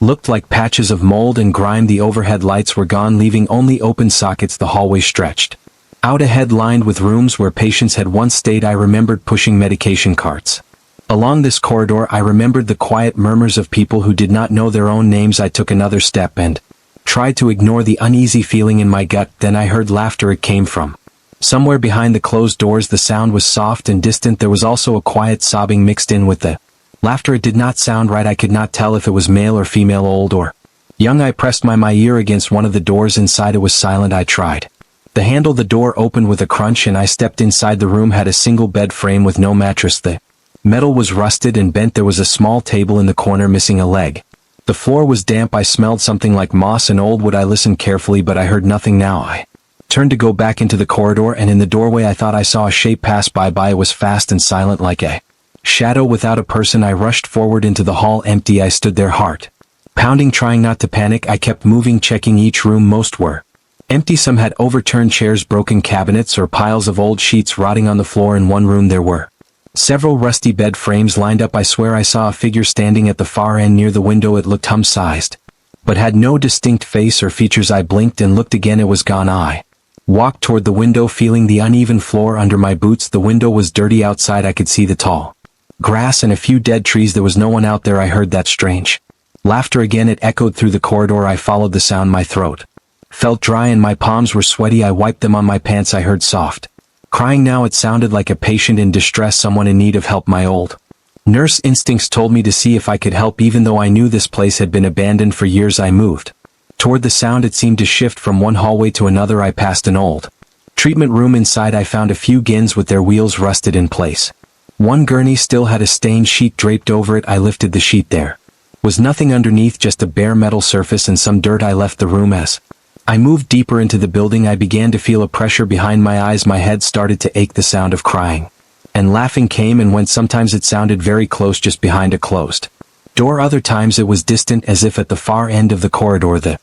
looked like patches of mold and grime. The overhead lights were gone, leaving only open sockets. The hallway stretched out ahead, lined with rooms where patients had once stayed. I remembered pushing medication carts along this corridor. I remembered the quiet murmurs of people who did not know their own names. I took another step and tried to ignore the uneasy feeling in my gut. Then I heard laughter. It came from somewhere behind the closed doors. The sound was soft and distant. There was also a quiet sobbing mixed in with the laughter. It did not sound right. I could not tell if it was male or female, old or young. I pressed my ear against one of the doors. Inside it was silent. I tried the handle. The door opened with a crunch and I stepped inside. The room had a single bed frame with no mattress. The metal was rusted and bent. There was a small table in the corner missing a leg. The floor was damp. I smelled something like moss and old wood. I listened carefully, but I heard nothing. Now I turned to go back into the corridor, and in the doorway I thought I saw a shape pass by. It was fast and silent, like a shadow without a person. I rushed forward into the hall. Empty. I stood there, heart pounding, trying not to panic. I kept moving, checking each room. Most were empty. Some had overturned chairs, broken cabinets, or piles of old sheets rotting on the floor. In one room there were several rusty bed frames lined up. I swear I saw a figure standing at the far end near the window. It looked hum-sized, but had no distinct face or features. I blinked and looked again. It was gone. I walked toward the window, feeling the uneven floor under my boots. The window was dirty. Outside I could see the tall grass and a few dead trees. There was no one out there. I heard that strange laughter again. It echoed through the corridor. I followed the sound. My throat felt dry and my palms were sweaty. I wiped them on my pants. I heard soft crying. Now it sounded like a patient in distress, someone in need of help. My old nurse instincts told me to see if I could help, even though I knew this place had been abandoned for years. I moved toward the sound. It seemed to shift from one hallway to another. I passed an old treatment room. Inside I found a few gins with their wheels rusted in place. One gurney still had a stained sheet draped over it. I lifted the sheet. There was nothing underneath, just a bare metal surface and some dirt. I left the room. As I moved deeper into the building, I began to feel a pressure behind my eyes. My head started to ache. The sound of crying and laughing came and went. Sometimes it sounded very close, just behind a closed door. Other times it was distant, as if at the far end of the corridor. The